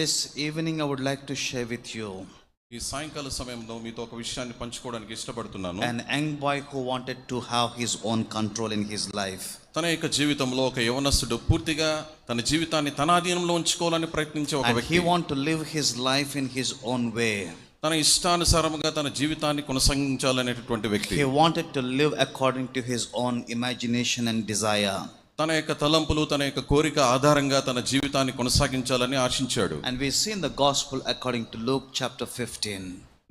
This evening I would like to share with you ఈ సాయంకాల సమయంలో మీతో ఒక విషయాన్ని పంచుకోవడానికి ఇష్టపడుతున్నాను. an young boy who wanted to have his own control in his life. తన యొక్క జీవితంలో ఒక యవనస్తుడు పూర్తిగా తన జీవితాన్ని తన అధీనంలో ఉంచుకోవాలని ప్రయత్నించే ఒక వ్యక్తి. He want to live his life in his own way. తన ఇష్టానుసారంగా తన జీవితాన్ని కొనసాగించాలనేటటువంటి వ్యక్తి. He wanted to live according to his own imagination and desire. తన యొక్క తలంపులు తన యొక్క కోరిక ఆధారంగా తన జీవితాన్ని కొనసాగించాలని ఆశించాడు. And we see in the gospel according to Luke chapter 15.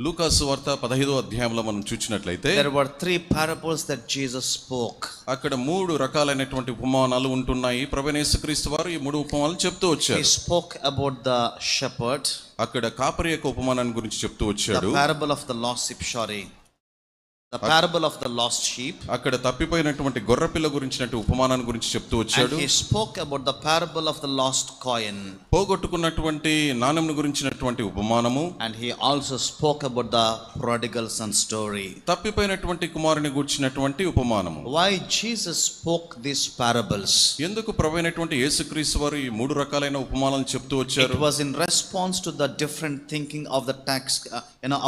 లూకా సువార్త 15వ అధ్యాయంలో మనం చూసినట్లయితే There were 3 parables that Jesus spoke. అక్కడ 3 రకాలైనటువంటి ఉపమానాలు ఉంటున్నాయి. ప్రభువైన యేసుక్రీస్తు వారు ఈ 3 ఉపమానాలు చెప్తూ వచ్చారు. He spoke about the shepherd. అక్కడ కాపరి యొక్క ఉపమానాన్ని గురించి చెప్తూ వచ్చాడు. The parable of the lost sheep, the parable of the lost sheep. అక్కడ తప్పిపోయినటువంటి గొర్రెపిల్ల గురించినటువంటి ఉపమానాన్ని గురించి చెప్తూ వచ్చాడు. And he spoke about the parable of the lost coin. పోగొట్టుకున్నటువంటి నాణెంను గురించినటువంటి ఉపమానము. And he also spoke about the prodigal son story. తప్పిపోయినటువంటి కుమారుని గురించినటువంటి ఉపమానము. Why Jesus spoke these parables? ఎందుకు ప్రభువైనటువంటి యేసుక్రీస్తు వారు ఈ 3 రకాలైన ఉపమానాలను చెప్తూ వచ్చారు? It was in response to the different thinking of the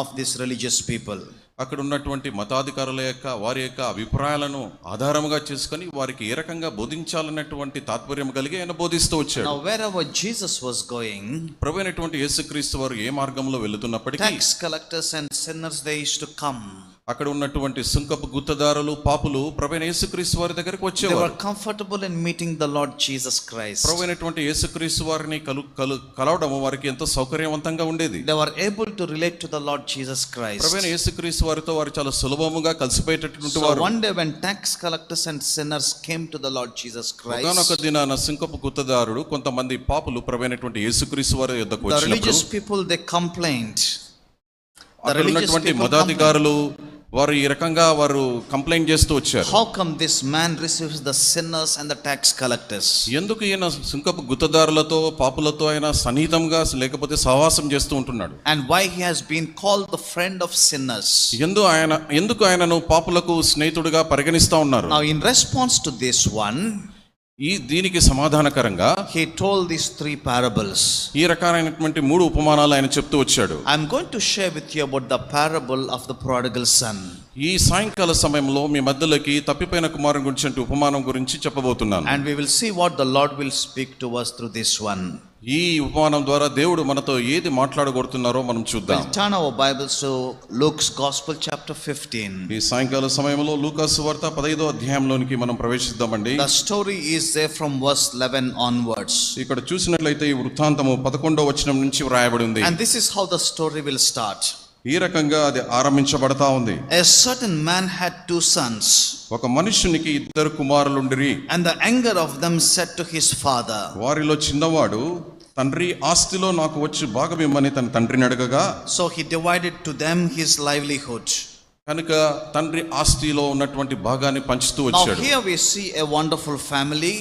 of these religious people. అక్కడ ఉన్నటువంటి మతాధికారుల యొక్క వారి యొక్క అభిప్రాయాలను ఆధారముగా చేసుకొని వారికి ఏ రకంగా బోధించాలన్నటువంటి తాత్పర్యం కలిగి ఆయన బోధిస్తూ వచ్చాడు. Now wherever Jesus was going, ప్రభువైనటువంటి యేసుక్రీస్తు వారు ఏ మార్గంలో వెళుతున్నప్పటికీ tax collectors and sinners they used to come. అక్కడ ఉన్నటువంటి సుంకపు గుత్తదారులు పాపులు ప్రభువైన యేసుక్రీస్తు వారి దగ్గరికి వచ్చేవారు. They were comfortable in meeting the Lord Jesus Christ. ప్రభువైనటువంటి యేసుక్రీస్తు వారిని కలవడం వారికి ఎంతో సౌకర్యవంతంగా ఉండేది. They were able to relate to the Lord Jesus Christ. ప్రభువైన యేసుక్రీస్తు వారితో వారు చాలా సులభముగా కలిసిపోయేటటువంటి వారు. So one day when tax collectors and sinners came to the Lord Jesus Christ, ఒకనొక దినాన సుంకపు గుత్తదారుడు కొంతమంది పాపులు ప్రభువైనటువంటి యేసుక్రీస్తు వారి యొద్దకు the వచ్చినప్పుడు religious people they complained. అక్కడ ఉన్నటువంటి మతాధికారులు వారు ఈ రకంగా వారు కంప్లైంట్ చేస్తూ వచ్చారు. How come this man receives the sinners and the tax collectors? ఎందుకు ఈయన సుంకపు గుత్తదారులతో పాపులతో ఆయన సన్నిహితంగా లేకపోతే సహవాసం చేస్తూ ఉంటున్నాడు? And why he has been called the friend of sinners? ఎందుకు ఆయనను పాపులకు స్నేహితుడిగా పరిగణిస్తా ఉన్నారు? Now in response to this one, దీనికి సమాధానకరంగా he told these 3 parables. ఈ రకమైనటువంటి 3 ఉపమానాలు ఆయన చెప్తూ వచ్చాడు. I'm going to share with you about the parable of the prodigal son. ఈ సాయంకాల సమయంలో మీ మధ్యలోకి తప్పిపోయిన కుమారుని గురించి ఉపమానం గురించి చెప్పబోతున్నాను. And we will see what the Lord will speak to us through this one. ఈ ఉపమానం ద్వారా దేవుడు మనతో ఏది మాట్లాడగోరుతున్నారో మనం చూద్దాం. We'll turn our Bibles to Luke's Gospel chapter 15. ఈ సాయంకాల సమయంలో లూకా సువార్త 15వ అధ్యాయంలోనికి మనం ప్రవేశిద్దామండి. The story is there from verse 11 onwards. ఇక్కడ చూసినట్లయితే ఈ వృత్తాంతము 11వ వచనం నుంచి వ్రాయబడి ఉంది. And this is how the story will start. ఈ రకంగా అది ఆరంభించబడతా ఉంది. A certain man had 2 sons. ఒక మనుషునికి 2 కుమారులుండిరి. And the younger of them said to his father, వారిలో చిన్నవాడు తండ్రి ఆస్తిలో నాకు వచ్చి భాగం ఇమ్మని తన తండ్రిని అడగగా, so he divided to them his livelihood. కనుక తండ్రి ఆస్తిలో ఉన్నటువంటి భాగాన్ని పంచుతూ వచ్చాడు. Now here we see a wonderful family.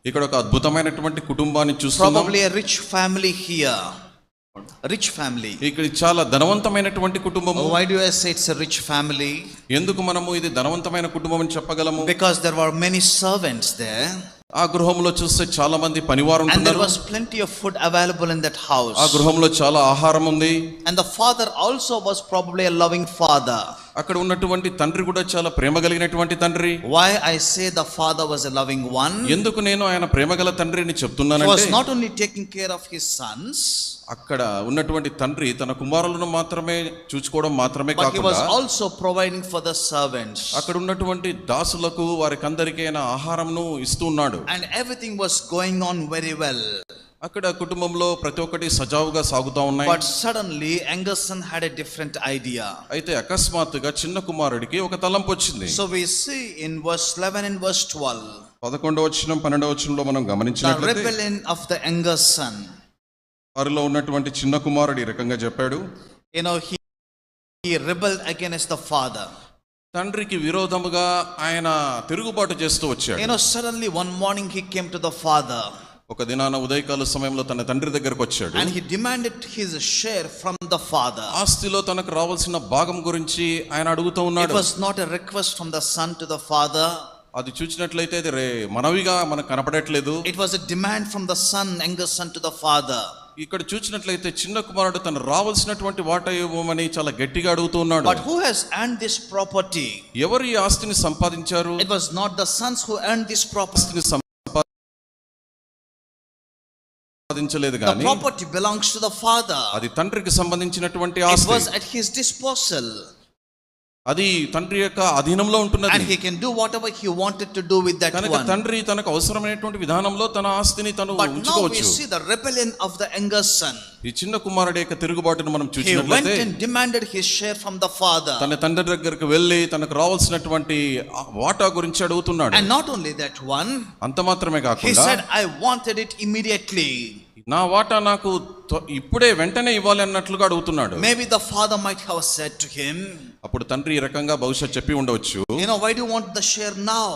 ఇక్కడ ఒక అద్భుతమైనటువంటి కుటుంబాన్ని చూస్తున్నాం. Probably a rich family here. Rich family. ఇక్కడ చాలా ధనవంతమైనటువంటి కుటుంబం. Why do I say it's a rich family? ఎందుకు మనము ఇది ధనవంతమైన కుటుంబం అని చెప్పగలము? Because there were many servants there. ఆ గృహంలో చూస్తే చాలా మంది పనివారు ఉన్నారు. And there ఉంటున్నారు. was plenty of food available in that house. ఆ గృహంలో చాలా ఆహారం ఉంది. And the father also was probably a loving father. అక్కడ ఉన్నటువంటి తండ్రి కూడా చాలా ప్రేమ కలిగినటువంటి తండ్రి. Why I say the father was a loving one? ఎందుకు నేను ఆయన ప్రేమగల తండ్రిని He చెప్తున్నానంటే, was not only taking care of his sons, అక్కడ ఉన్నటువంటి తండ్రి తన కుమారులను మాత్రమే చూసుకోవడం మాత్రమే but he was కాకుండా also providing for the servants. అక్కడ ఉన్నటువంటి దాసులకు వారికందరికీ ఆయన ఆహారంను ఇస్తూ ఉన్నాడు. And everything was going on very well. అక్కడ కుటుంబంలో ప్రతి ఒక్కటి సజావుగా సాగుతా ఉన్నాయి. But suddenly younger son had a different idea. అయితే అకస్మాత్తుగా చిన్న కుమారుడికి ఒక తలంపు వచ్చింది. So we see in verse 11 and verse 12 11వ వచనం 12వ వచనంలో మనం the గమనించినట్లయితే rebellion of the younger son. వారిలో ఉన్నటువంటి చిన్న కుమారుడు ఈ రకంగా చెప్పాడు. He rebelled against the father. తండ్రికి విరోధముగా ఆయన తిరుగుబాటు చేస్తూ వచ్చాడు. Suddenly one morning he came to the father. ఒక దినాన ఉదయకాల సమయంలో తన తండ్రి దగ్గరకు వచ్చాడు. And he demanded his share from the father. ఆస్తిలో తనకు రావాల్సిన భాగం గురించి ఆయన అడుగుతూ ఉన్నాడు. It was not a request from the son to the father. అది చూసినట్లయితే అది మనవిగా మనకు కనపడట్లేదు. It was a demand from the son, younger son, to the father. ఇక్కడ చూసినట్లయితే చిన్న కుమారుడు తను రావాల్సినటువంటి వాటా ఇవ్వమని చాలా గట్టిగా అడుగుతూ ఉన్నాడు. But who has earned this property? ఎవరు ఈ ఆస్తిని సంపాదించారు? It was not the sons who earned this property. ఆస్తిని సంపాదించలేదు The కానీ property belongs to the father. అది తండ్రికి సంబంధించినటువంటి It ఆస్తి. was at his disposal. అది తండ్రి యొక్క అధీనంలో And ఉంటున్నది. he can do whatever he wanted to do with that కనుక one. తండ్రి తనకు అవసరమైనటువంటి విధానంలో తన ఆస్తిని తను But now we ఉంచుకోవచ్చు. see the rebellion of the younger son. ఈ చిన్న కుమారుడి యొక్క తిరుగుబాటును మనం He went చూసినట్లయితే and demanded his share from the father. తన తండ్రి దగ్గరకు వెళ్ళి తనకు రావాల్సినటువంటి వాటా గురించి అడుగుతున్నాడు. And not only that one, అంత మాత్రమే he కాకుండా said, I wanted it immediately. నా వాటా నాకు ఇప్పుడే వెంటనే ఇవ్వాలి అన్నట్లుగా అడుగుతున్నాడు. Maybe the father might have said to him, అప్పుడు తండ్రి ఈ రకంగా బహుశా చెప్పి ఉండవచ్చు, why do you want the share now?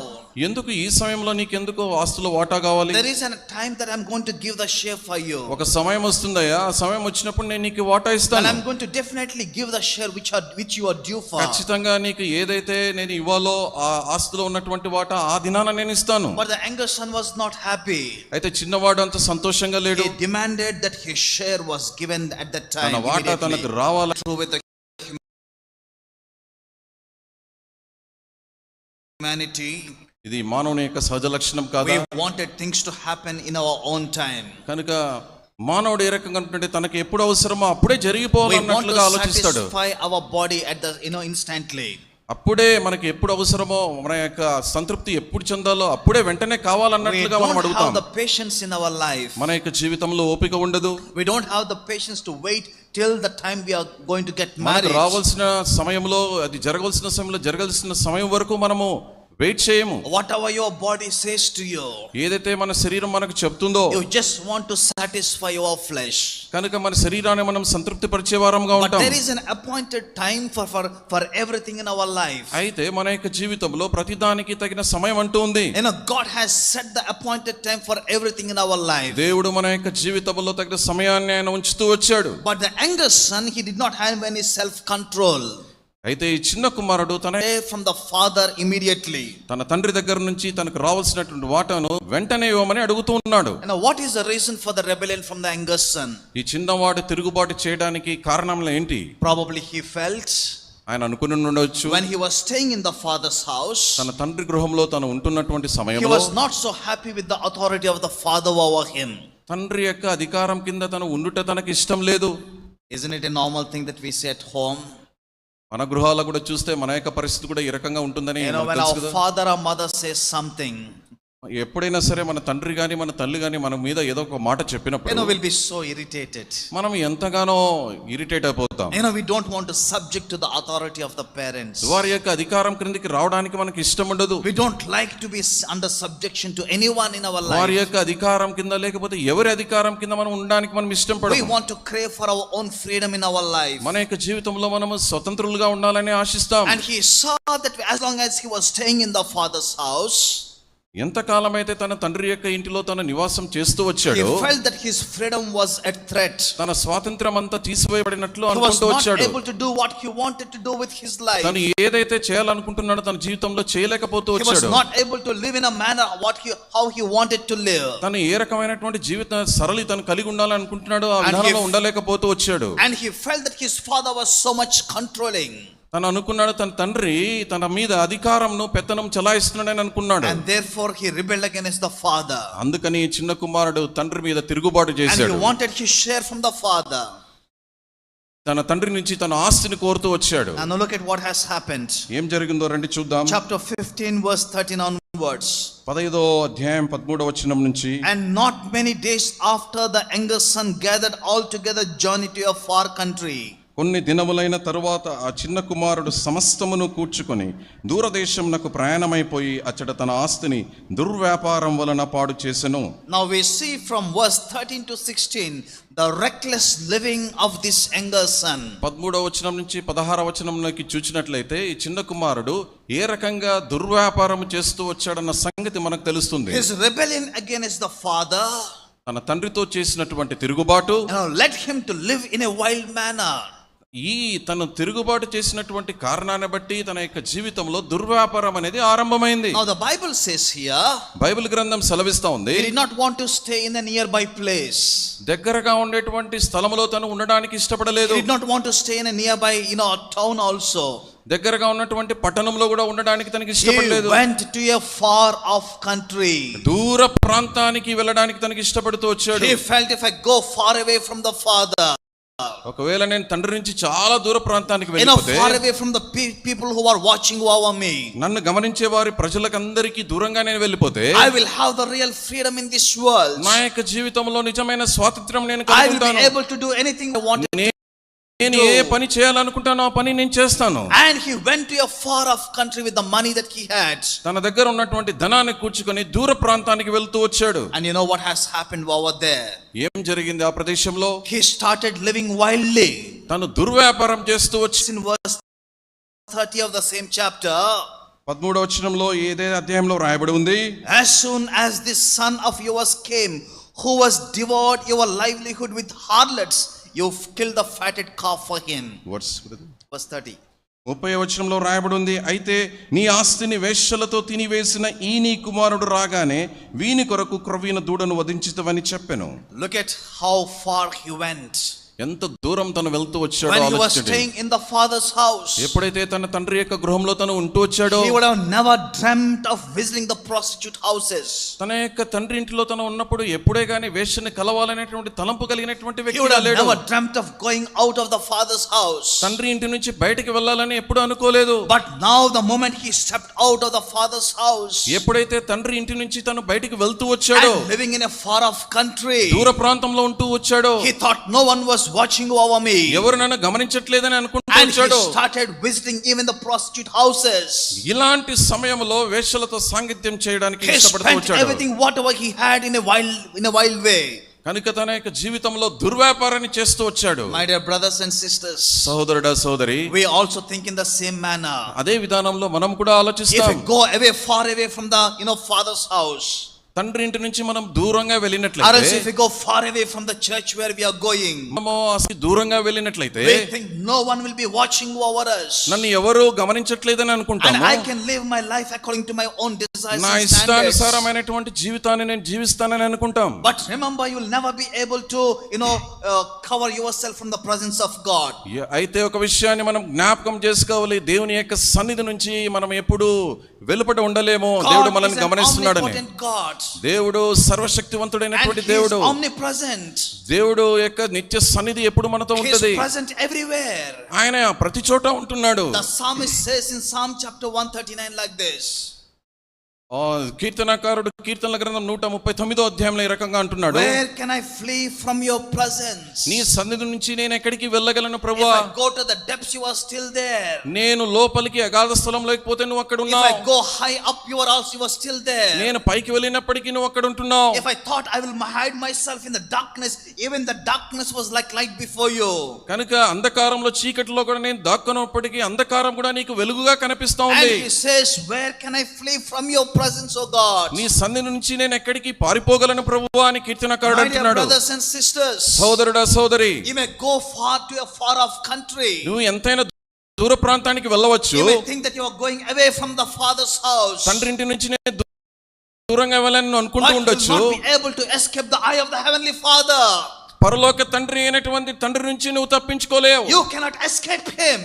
ఎందుకు ఈ సమయంలో నీకెందుకు ఆస్తులో వాటా కావాలి? There is a time that I'm going to give the share for you. ఒక సమయం వస్తుందయ్యా, ఆ సమయం వచ్చినప్పుడు నేను నీకు వాటా And ఇస్తాను. I'm going to definitely give the share which you are due for. ఖచ్చితంగా నీకు ఏదైతే నేను ఇవ్వాలో ఆ ఆస్తిలో ఉన్నటువంటి వాటా ఆ దినాన నేను ఇస్తాను. But the younger son was not happy. అయితే చిన్నవాడు అంత సంతోషంగా లేడు. He demanded that his share was given at that time. తన వాటా తనకు రావాలి. True with the humanity. ఇది మానవుని యొక్క సహజ లక్షణం కాదా? We wanted things to happen in our own time. కనుక మానవుడు ఏ రకంగా ఉంటుంటే తనకి ఎప్పుడు అవసరమో అప్పుడే We want జరిగిపోవాలన్నట్లుగా to ఆలోచిస్తాడు. satisfy our body at the instantly. అప్పుడే మనకి ఎప్పుడు అవసరమో మన యొక్క సంతృప్తి ఎప్పుడు చెందాలో అప్పుడే వెంటనే We కావాలన్నట్లుగా మనం don't అడుగుతాం. have the patience in our life. మన యొక్క జీవితంలో ఓపిక ఉండదు. We don't have the patience to wait till the time we are going to get మనకు married. రావాల్సిన సమయంలో అది జరగాల్సిన సమయంలో జరగాల్సిన సమయం వరకు మనము వెయిట్ చేయము. Whatever your body says to you, ఏదైతే మన శరీరం మనకు చెప్తుందో you just want to satisfy your flesh. కనుక మన శరీరాన్ని మనం సంతృప్తి పరిచే వారంగా But ఉంటాం. there is an appointed time for everything in our life. అయితే మన యొక్క జీవితంలో ప్రతిదానికి తగిన సమయం అంటూ ఉంది. God has set the appointed time for everything in our life. దేవుడు మన యొక్క జీవితంలో తగిన సమయాన్ని ఆయన ఉంచుతూ వచ్చాడు. But the younger son, he did not have any self control. అయితే ఈ చిన్న కుమారుడు From the father immediately. తన తండ్రి దగ్గర నుంచి తనకు రావాల్సినటువంటి వాటాను వెంటనే ఇవ్వమని అడుగుతూ ఉన్నాడు. What is the reason for the rebellion from the younger son? ఈ చిన్నవాడు తిరుగుబాటు చేయడానికి కారణం ఏంటి? Probably he felt ఆయన అనుకుని ఉండవచ్చు, when he was staying in the father's house, తన తండ్రి గృహంలో తను ఉంటున్నటువంటి he సమయంలో was not so happy with the authority of the father over him. తండ్రి యొక్క అధికారం కింద తను ఉండుట తనకి ఇష్టం లేదు. Isn't it a normal thing that we say at home? మన గృహాల్లో కూడా చూస్తే మన యొక్క పరిస్థితి కూడా ఈ రకంగా ఉంటుందని When our father or mother says something, ఎప్పుడైనా సరే మన తండ్రి గాని మన తల్లి గాని మన మీద ఏదో ఒక మాట చెప్పినప్పుడు we'll be so irritated. మనం ఎంతగానో ఇరిటేట్ అయిపోతాం. We don't want to subject to the authority of the parents. వారి యొక్క అధికారం క్రిందికి రావడానికి మనకి ఇష్టం ఉండదు. We don't like to be under subjection to anyone in our వారి life. యొక్క అధికారం కింద లేకపోతే ఎవరి అధికారం కింద మనం ఉండడానికి మనం ఇష్టం We పడము. want to crave for our own freedom in our life. మన యొక్క జీవితంలో మనము స్వతంత్రులుగా ఉండాలని ఆశిస్తాం. And he saw that as long as he was staying in the father's house, ఎంతకాలం అయితే తన తండ్రి యొక్క ఇంటిలో తన నివాసం చేస్తూ he వచ్చాడు, felt that his freedom was at threat. తన స్వాతంత్రం అంతా తీసివేయబడినట్లు He was అనుకుంటూ not వచ్చాడు. able to do what he wanted to do with his life. తను ఏదైతే చేయాలనుకుంటున్నాడో తన జీవితంలో చేయలేకపోతూ He was వచ్చాడు. not able to live in a manner how he wanted to live. తను ఏ రకమైనటువంటి జీవిత సరళి తను కలిగి ఉండాలనుకుంటున్నాడో ఆ విధానంలో ఉండలేకపోతూ వచ్చాడు. And he felt that his father was so much controlling. తను అనుకున్నాడు తన తండ్రి తన మీద అధికారంను పెత్తనం చలాయిస్తున్నాడని అనుకున్నాడు. And therefore he rebelled against the father. అందుకని చిన్న కుమారుడు తండ్రి మీద తిరుగుబాటు And చేశాడు. he wanted his share from the father. తన తండ్రి నుంచి తన ఆస్తిని కోరుతూ వచ్చాడు. And now look at what has happened. ఏం జరిగిందో రండి చూద్దాం. Chapter 15 verse 13 onwards. 15వ అధ్యాయం 13వ వచనం నుంచి. And not many days after, the younger son gathered all together, journeyed to a far country. కొన్ని దినములైన తరువాత ఆ చిన్న కుమారుడు సమస్తమును కూర్చుకొని దూరదేశమునకు ప్రయాణమైపోయి అచ్చట తన ఆస్తిని దుర్వ్యాపారం వలన పాడు చేసెను. Now we see from verse 13 to 16 the reckless living of this younger son. 13వ వచనం నుంచి 16వ వచనంలోకి చూచినట్లయితే ఈ చిన్న కుమారుడు ఏ రకంగా దుర్వ్యాపారం చేస్తూ వచ్చాడన్న సంగతి మనకు తెలుస్తుంది. His rebellion against the father, తన తండ్రితో చేసినటువంటి తిరుగుబాటు led him to live in a wild manner. ఈ తను తిరుగుబాటు చేసినటువంటి కారణాన్ని బట్టి తన యొక్క జీవితంలో దుర్వ్యాపారం అనేది ఆరంభమైంది. Now the Bible says here, Bible గ్రంథం సెలవిస్తా ఉంది, he did not want to stay in a nearby place. దగ్గరగా ఉండేటువంటి స్థలములో తను ఉండడానికి ఇష్టపడలేదు. He did not want to stay in a nearby, town also. దగ్గరగా ఉన్నటువంటి పట్టణంలో కూడా ఉండడానికి తనకి He ఇష్టపడలేదు. went to a far off country. దూర ప్రాంతానికి వెళ్ళడానికి తనకి ఇష్టపడుతూ వచ్చాడు. He felt, if I go far away from the Father, ఒకవేళ నేను తండ్రి నుంచి చాలా దూర ప్రాంతానికి వెళ్ళిపోతే, far away from the people who are watching over me, నన్ను గమనించే వారి ప్రజలకందరికీ దూరంగా నేను వెళ్ళిపోతే, I will have the real freedom in this world. నా యొక్క జీవితంలో నిజమైన స్వాతంత్రం నేను I will be కలుగుతాను. able to do anything I want. నేను ఏ పని చేయాలనుకుంటానో ఆ పని నేను చేస్తాను. And he went to a far off country with the money that he had. తన దగ్గర ఉన్నటువంటి ధనాన్ని కూర్చుకొని దూర ప్రాంతానికి వెళ్తూ వచ్చాడు. And you know what has happened over there? ఏం జరిగింది ఆ ప్రదేశంలో? He started living wildly. తను దుర్వ్యాపారం చేస్తూ వచ్చి, In verse 30 of the same chapter, 13వ వచనంలో ఏదే అధ్యాయంలో రాయబడి ఉంది, as soon as this son of yours came, who was devoured your livelihood with harlots, you killed the fatted calf for him. verse 30. 30వ వచనంలో రాయబడి ఉంది, అయితే నీ ఆస్తిని వేశ్యలతో తినివేసిన ఈ నీ కుమారుడు రాగానే వీని కొరకు క్రొవ్విన దూడను వధించితవని చెప్పెను. Look at how far he went. ఎంత దూరం తను వెళ్తూ వచ్చాడో When he was ఆలోచించండి. staying in the father's house, ఎప్పుడైతే తన తండ్రి యొక్క గృహంలో తను ఉంటూ వచ్చాడో, he would have never dreamt of visiting the prostitute houses. తన యొక్క తండ్రి ఇంటిలో తను ఉన్నప్పుడు ఎప్పుడే గాని వేశ్యని కలవాలనేటువంటి తలంపు కలిగినటువంటి He వ్యక్తి would have లేడు. never dreamt of going out of the father's house. తండ్రి ఇంటి నుంచి బయటికి వెళ్ళాలని ఎప్పుడు అనుకోలేదు. But now the moment he stepped out of the father's house, ఎప్పుడైతే తండ్రి ఇంటి నుంచి తను బయటికి వెళ్తూ వచ్చాడో, and living in a far off country, దూర ప్రాంతంలో ఉంటూ వచ్చాడో, he thought no one was watching over me. ఎవరు నన్ను గమనించట్లేదని అనుకుంటూ And he వచ్చాడు. started visiting even the prostitute houses. ఇలాంటి సమయంలో వేశ్యలతో సాంగత్యం చేయడానికి He ఇష్టపడుతూ spent వచ్చాడు. everything whatever he had in a wild way. కనుక తన యొక్క జీవితంలో దుర్వ్యాపారాన్ని చేస్తూ వచ్చాడు. My dear brothers and sisters, సహోదరుడా సోదరి, we also think in the same manner. అదే విధానంలో మనం కూడా If ఆలోచిస్తాం. we go away, far away from the father's house, తండ్రి ఇంటి నుంచి మనం దూరంగా or else వెళ్ళినట్లయితే, if we go far away from the church where we are going, మనము అసలు దూరంగా వెళ్ళినట్లయితే we think no one will be watching over us, నన్ను ఎవరు గమనించట్లేదని and అనుకుంటాము. I can live my life according to my own desires నా and standards. ఇష్టానుసారమైనటువంటి జీవితాన్ని నేను జీవిస్తానని అనుకుంటాం. But remember, you will never be able to cover yourself from the presence of God. అయితే ఒక విషయాన్ని మనం జ్ఞాపకం చేసుకోవాలి, దేవుని యొక్క సన్నిధి నుంచి మనం ఎప్పుడు వెలుపట ఉండలేమో. దేవుడు God మనల్ని is an గమనిస్తున్నాడని. omnipotent God. దేవుడు And సర్వశక్తివంతుడైనటువంటి he is దేవుడు. omnipresent. దేవుడు యొక్క నిత్య సన్నిధి ఎప్పుడు మనతో He is ఉంటది. present everywhere. ఆయన ప్రతి చోట ఉంటున్నాడు. The psalmist says in Psalm chapter 139 like this. కీర్తనకారుడు కీర్తనల గ్రంథం 139వ అధ్యాయంలో ఈ రకంగా అంటున్నాడు, Where can I flee from your presence? నీ సన్నిధి నుంచి నేను ఎక్కడికి వెళ్ళగలను If ప్రభువా? I go to the depths, you are still there. నేను లోపలికి అగాధ స్థలంలో లేకపోతే నువ్వు అక్కడ If ఉన్నావు. I go high up, you are still there. నేను పైకి వెళ్ళినప్పటికీ నువ్వు అక్కడ ఉంటున్నావు. If I thought I will hide myself in the darkness, even the darkness was like light before you. కనుక అంధకారంలో చీకటిలో కూడా నేను దాక్కున్నప్పటికీ అంధకారం కూడా నీకు వెలుగుగా కనిపిస్తా And ఉంది. he says, where can I flee from your presence, O God? నీ సన్నిధి నుంచి నేను ఎక్కడికి పారిపోగలను ప్రభువా అని కీర్తనకారుడు My dear అంటున్నాడు. brothers and sisters, సోదరుడా సోదరి, you may go far to a far off country. నువ్వు ఎంతైనా దూర ప్రాంతానికి వెళ్ళవచ్చు. You may think that you are going away from the Father's house, తండ్రి ఇంటి నుంచి నేను దూరంగా వెళ్ళాలని నువ్వు అనుకుంటూ but you will ఉండొచ్చు. not be able to escape the eye of the Heavenly Father. పరలోక తండ్రి అయినటువంటి తండ్రి నుంచి నువ్వు తప్పించుకోలేవు. You cannot escape Him.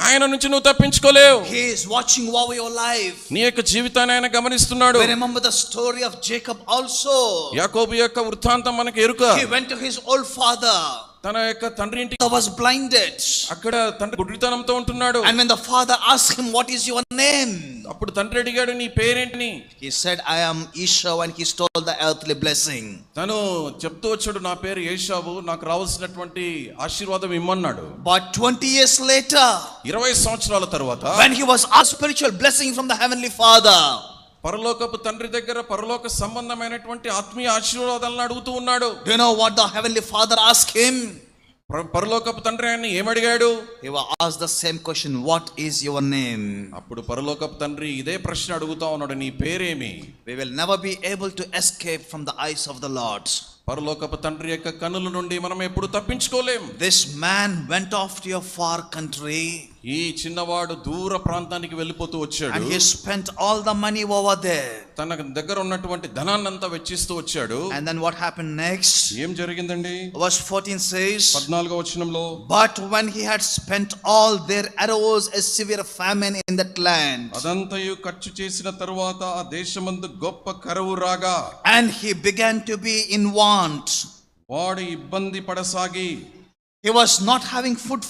ఆయన నుంచి నువ్వు తప్పించుకోలేవు. He is watching over your life. నీ యొక్క జీవితాన్ని ఆయన గమనిస్తున్నాడు. We remember the story of Jacob also. యాకోబు యొక్క వృత్తాంతం మనకు ఎరుక. He went to his old father. తన యొక్క తండ్రి ఇంటికి He was blinded. అక్కడ తండ్రి గుడ్డితనంతో ఉంటున్నాడు. And when the father asked him, what is your name? అప్పుడు తండ్రి అడిగాడు, నీ పేరేంటి? He said, I am Esau, and he stole the earthly blessing. తను చెప్తూ వచ్చాడు, నా పేరు ఏశావు, నాకు రావాల్సినటువంటి ఆశీర్వాదం ఇమ్మన్నాడు. But 20 years later, 20 సంవత్సరాల తర్వాత when he was asked spiritual blessing from the Heavenly Father, పరలోకపు తండ్రి దగ్గర పరలోక సంబంధమైనటువంటి ఆత్మీయ ఆశీర్వాదాలను అడుగుతూ ఉన్నాడు. do you know what the Heavenly Father asked him? పరలోకపు తండ్రి ఆయన్ని ఏమడిగాడు? He was asked the same question, what is your name? అప్పుడు పరలోకపు తండ్రి ఇదే ప్రశ్న అడుగుతా ఉన్నాడు, నీ పేరేమి? We will never be able to escape from the eyes of the Lord. పరలోకపు తండ్రి యొక్క కన్నుల నుండి మనం ఎప్పుడు తప్పించుకోలేం. This man went off to a far country ఈ చిన్నవాడు దూర ప్రాంతానికి వెళ్ళిపోతూ వచ్చాడు. and he spent all the money over there. తన దగ్గర ఉన్నటువంటి ధనాన్నంతా వెచ్చిస్తూ వచ్చాడు. And then what happened next? ఏం జరిగిందండి? Verse 14 says, 14వ వచనంలో, but when he had spent all, there arose a severe famine in that land. అదంతయు ఖర్చు చేసిన తరువాత ఆ దేశమందు గొప్ప కరువు రాగా, And he began to be in want. వాడు ఇబ్బంది పడసాగి, He was not having food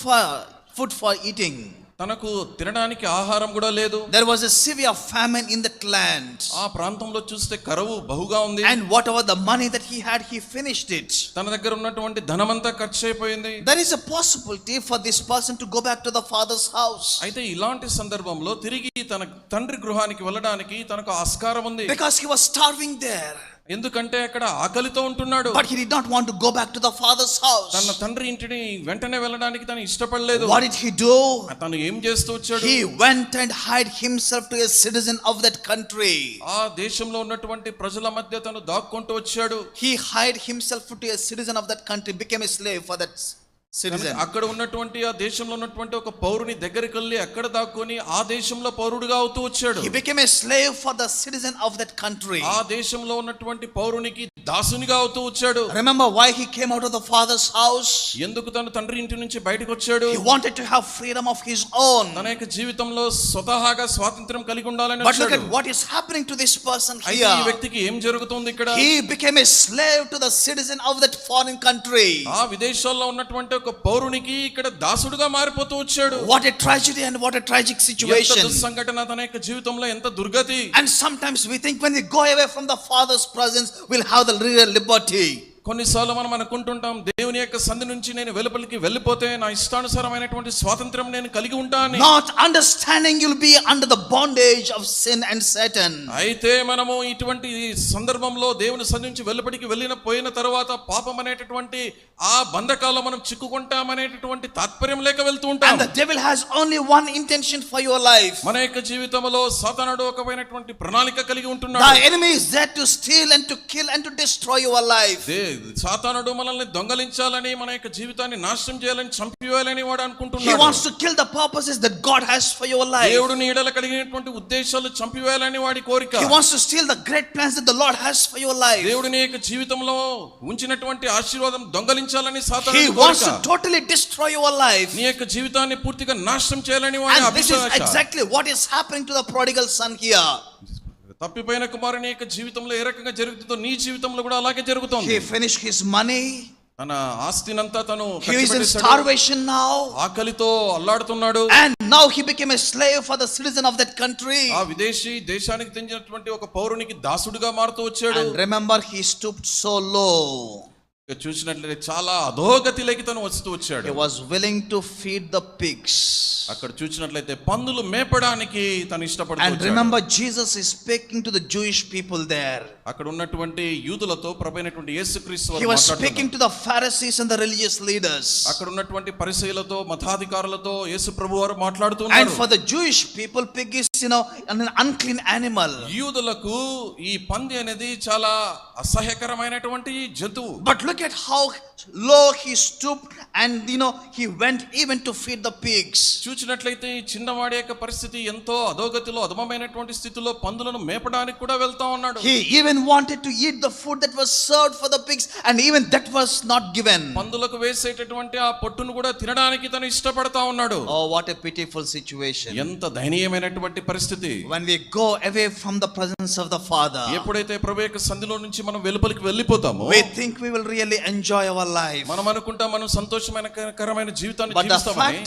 for eating. తనకు తినడానికి ఆహారం కూడా లేదు. There was a severe famine in that land. ఆ ప్రాంతంలో చూస్తే కరువు బహుగా ఉంది. And whatever the money that he had, he finished it. తన దగ్గర ఉన్నటువంటి ధనమంతా ఖర్చు అయిపోయింది. There is a possibility for this person to go back to the father's house. అయితే ఇలాంటి సందర్భంలో తిరిగి తన తండ్రి గృహానికి వెళ్ళడానికి తనకు ఆస్కారం ఉంది. Because he was starving there. ఎందుకంటే అక్కడ ఆకలితో ఉంటున్నాడు. But he did not want to go back to the father's house. తన తండ్రి ఇంటిని వెంటనే వెళ్ళడానికి తను ఇష్టపడలేదు. What did he do? తను ఏం చేస్తూ వచ్చాడు? He went and hid himself to a citizen of that country. ఆ దేశంలో ఉన్నటువంటి ప్రజల మధ్య తను దాక్కుంటూ వచ్చాడు. He hid himself to a citizen of that country, became a slave for that citizen. అక్కడ ఉన్నటువంటి ఆ దేశంలో ఉన్నటువంటి ఒక పౌరుని దగ్గరికి వెళ్ళి అక్కడ దాక్కుని ఆ దేశంలో పౌరుడిగా అవుతూ వచ్చాడు. He became a slave for the citizen of that country. ఆ దేశంలో ఉన్నటువంటి పౌరునికి దాసునిగా అవుతూ వచ్చాడు. Remember why he came out of the father's house? ఎందుకు తన తండ్రి ఇంటి నుంచి బయటకు వచ్చాడు? He wanted to have freedom of his own. తన యొక్క జీవితంలో స్వతహాగా స్వాతంత్ర్యం కలిగి ఉండాలని But look వచ్చాడు. at what is happening to this person అయితే ఈ here. వ్యక్తికి ఏం జరుగుతుంది ఇక్కడ? He became a slave to the citizen of that foreign country. ఆ విదేశాల్లో ఉన్నటువంటి ఒక పౌరునికి ఇక్కడ దాసుడుగా మారిపోతూ వచ్చాడు. What a tragedy and what a tragic situation. ఎంత దుస్సంఘటన తన యొక్క జీవితంలో, ఎంత దుర్గతి. And sometimes we think when we go away from the father's presence, we'll have the real liberty. కొన్నిసార్లు మనం అనుకుంటుంటాం, దేవుని యొక్క సంధి నుంచి నేను వెలుపలికి వెళ్ళిపోతే నా ఇష్టానుసారమైనటువంటి స్వాతంత్రం నేను కలిగి ఉంటాను. Not understanding you'll be under the bondage of sin and Satan. అయితే మనము ఇటువంటి సందర్భంలో దేవుని సంధి నుంచి వెలుపలికి పోయిన తర్వాత పాపం అనేటటువంటి ఆ బంధకాల్లో మనం చిక్కుకుంటామనేటటువంటి తాత్పర్యం లేక వెళ్తూ ఉంటాం. And the devil has only one intention for your life. మన యొక్క జీవితంలో సాతానుడు ఒకమైనటువంటి ప్రణాళిక కలిగి ఉంటున్నాడు. The enemy is there to steal and to kill and to destroy your life. సాతానుడు మనల్ని దొంగలించాలని, మన యొక్క జీవితాన్ని నాశనం చేయాలని, చంపివేయాలని వాడు He అనుకుంటున్నాడు. wants to kill the purposes that God has for your life. దేవుడు నీ ఎడల కలిగినటువంటి ఉద్దేశాలు చంపివేయాలని వాడి కోరిక. He wants to steal the great plans that the Lord has for your life. దేవుడు నీ యొక్క జీవితంలో ఉంచినటువంటి ఆశీర్వాదం దొంగలించాలని He సాతానుడి wants కోరిక. to totally destroy your life. నీ యొక్క జీవితాన్ని పూర్తిగా నాశనం చేయాలని వాడి And this is Abhilasha. exactly what is happening to the prodigal son here. తప్పిపోయిన కుమారుని యొక్క జీవితంలో ఏ రకంగా జరుగుతుందో నీ జీవితంలో కూడా అలాగే జరుగుతోంది. He finished his money. తన ఆస్తినంతా తను He is in ఖర్చు పెట్టేశాడు. starvation now. ఆకలితో అల్లాడుతున్నాడు. And now he became a slave for the citizen of that country. ఆ విదేశీ దేశానికి చెందినటువంటి ఒక పౌరునికి దాసుడుగా మారుతూ వచ్చాడు. And remember, he stooped so low. ఇక చూసినట్లయితే చాలా అధోగతిలోకి తను వస్తూ వచ్చాడు. He was willing to feed the pigs. అక్కడ చూసినట్లయితే పందులు మేపడానికి తను ఇష్టపడుతూ And వచ్చాడు. remember, Jesus is speaking to the Jewish people there. అక్కడ ఉన్నటువంటి యూదులతో ప్రభువైనటువంటి యేసుక్రీస్తు వారు He was మాట్లాడుతున్నారు. speaking to the Pharisees and the religious leaders. అక్కడ ఉన్నటువంటి పరిసయ్యులతో, మతాధికారులతో యేసు ప్రభు వారు మాట్లాడుతూ And ఉన్నారు. for the Jewish people, pig is, an unclean animal. యూదులకు ఈ పంది అనేది చాలా అసహ్యకరమైనటువంటి జంతువు. But look at how low he stooped, and he went even to feed the pigs. చూచినట్లయితే ఈ చిన్నవాడి యొక్క పరిస్థితి ఎంతో అధోగతిలో, అధమమైనటువంటి స్థితిలో పందులను మేపడానికి కూడా వెళ్తా ఉన్నాడు. He even wanted to eat the food that was served for the pigs, and even that was not given. పందులకు వేసేటటువంటి ఆ పొట్టును కూడా తినడానికి తను ఇష్టపడతా ఉన్నాడు. Oh, what a pitiful situation. ఎంత దయనీయమైనటువంటి పరిస్థితి. When we go away from the presence of the Father, ఎప్పుడైతే ప్రభు యొక్క సంధిలో నుంచి మనం వెలుపలికి వెళ్ళిపోతామో, we think we will really enjoy our life. మనం అనుకుంటాం మనం సంతోషమైన జీవితాన్ని But జీవిస్తామని.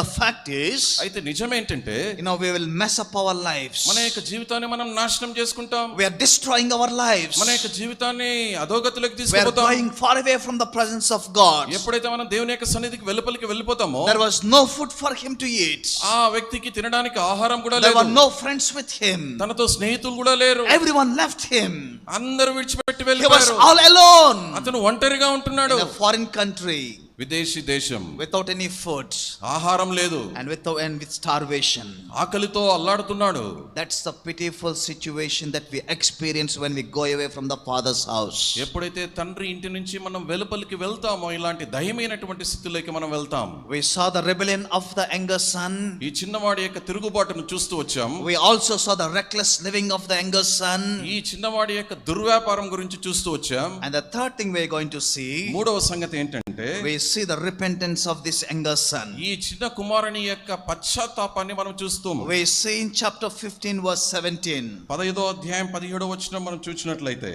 the fact is, అయితే నిజం ఏంటంటే we will mess up our lives. మన యొక్క జీవితాన్ని మనం నాశనం చేసుకుంటాం. We are destroying our lives. మన యొక్క జీవితాన్ని అధోగతిలోకి We are తీసుకుపోతాం. going far away from the presence of God. ఎప్పుడైతే మనం దేవుని యొక్క సన్నిధికి వెలుపలికి వెళ్ళిపోతామో, There was no food for him to eat. ఆ వ్యక్తికి తినడానికి ఆహారం కూడా There లేదు. were no friends with him. తనతో స్నేహితులు కూడా లేరు. Everyone left him. అందరూ విడిచిపెట్టి He was వెళ్ళిపోయారు. all alone అతను ఒంటరిగా ఉంటున్నాడు. in a foreign country. విదేశీ దేశం, without any food, ఆహారం లేదు, and with starvation. ఆకలితో అల్లాడుతున్నాడు. That's the pitiful situation that we experience when we go away from the Father's house. ఎప్పుడైతే తండ్రి ఇంటి నుంచి మనం వెలుపలికి వెళ్తామో ఇలాంటి దయమైనటువంటి స్థితిలోకి మనం వెళ్తాం. We saw the rebellion of the younger son. ఈ చిన్నవాడి యొక్క తిరుగుబాటును చూస్తూ వచ్చాం. We also saw the reckless living of the younger son. ఈ చిన్నవాడి యొక్క దుర్వ్యాపారం గురించి చూస్తూ వచ్చాం. And the third thing we are going to see, మూడవ సంగతి ఏంటంటే we see the repentance of this younger son. ఈ చిన్న కుమారుని యొక్క పశ్చాత్తాపాన్ని మనం చూస్తాము. We see in chapter 15 verse 17. 15వ అధ్యాయం 17వ వచనం మనం చూసినట్లయితే,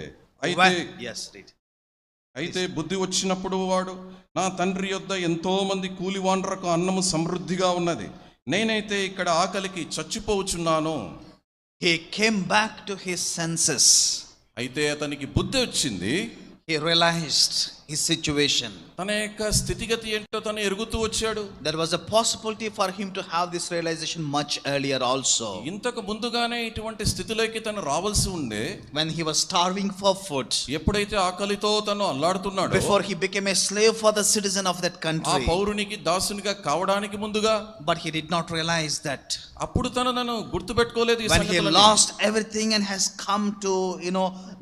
Yes, read. అయితే బుద్ధి వచ్చినప్పుడు వాడు, నా తండ్రి యొద్ద ఎంతో మంది కూలివాండ్రకు అన్నము సమృద్ధిగా ఉన్నది, నేనైతే ఇక్కడ ఆకలికి చచ్చిపోవచ్చున్నాను. He came back to his senses. అయితే అతనికి బుద్ధి వచ్చింది. He realized his situation. తన యొక్క స్థితిగతి ఏంటో తను ఎరుగుతూ వచ్చాడు. There was a possibility for him to have this realization much earlier also. ఇంతకు ముందుగానే ఇటువంటి స్థితిలోకి తను రావాల్సి ఉండే. When he was starving for food. ఎప్పుడైతే ఆకలితో తను అల్లాడుతున్నాడో, before he became a slave for the citizen of that country. ఆ పౌరునికి దాసునిగా కావడానికి ముందుగా. But he did not realize that. అప్పుడు తనను గుర్తుపెట్టుకోలేదు ఈ when సంగతులను. he lost everything and has come to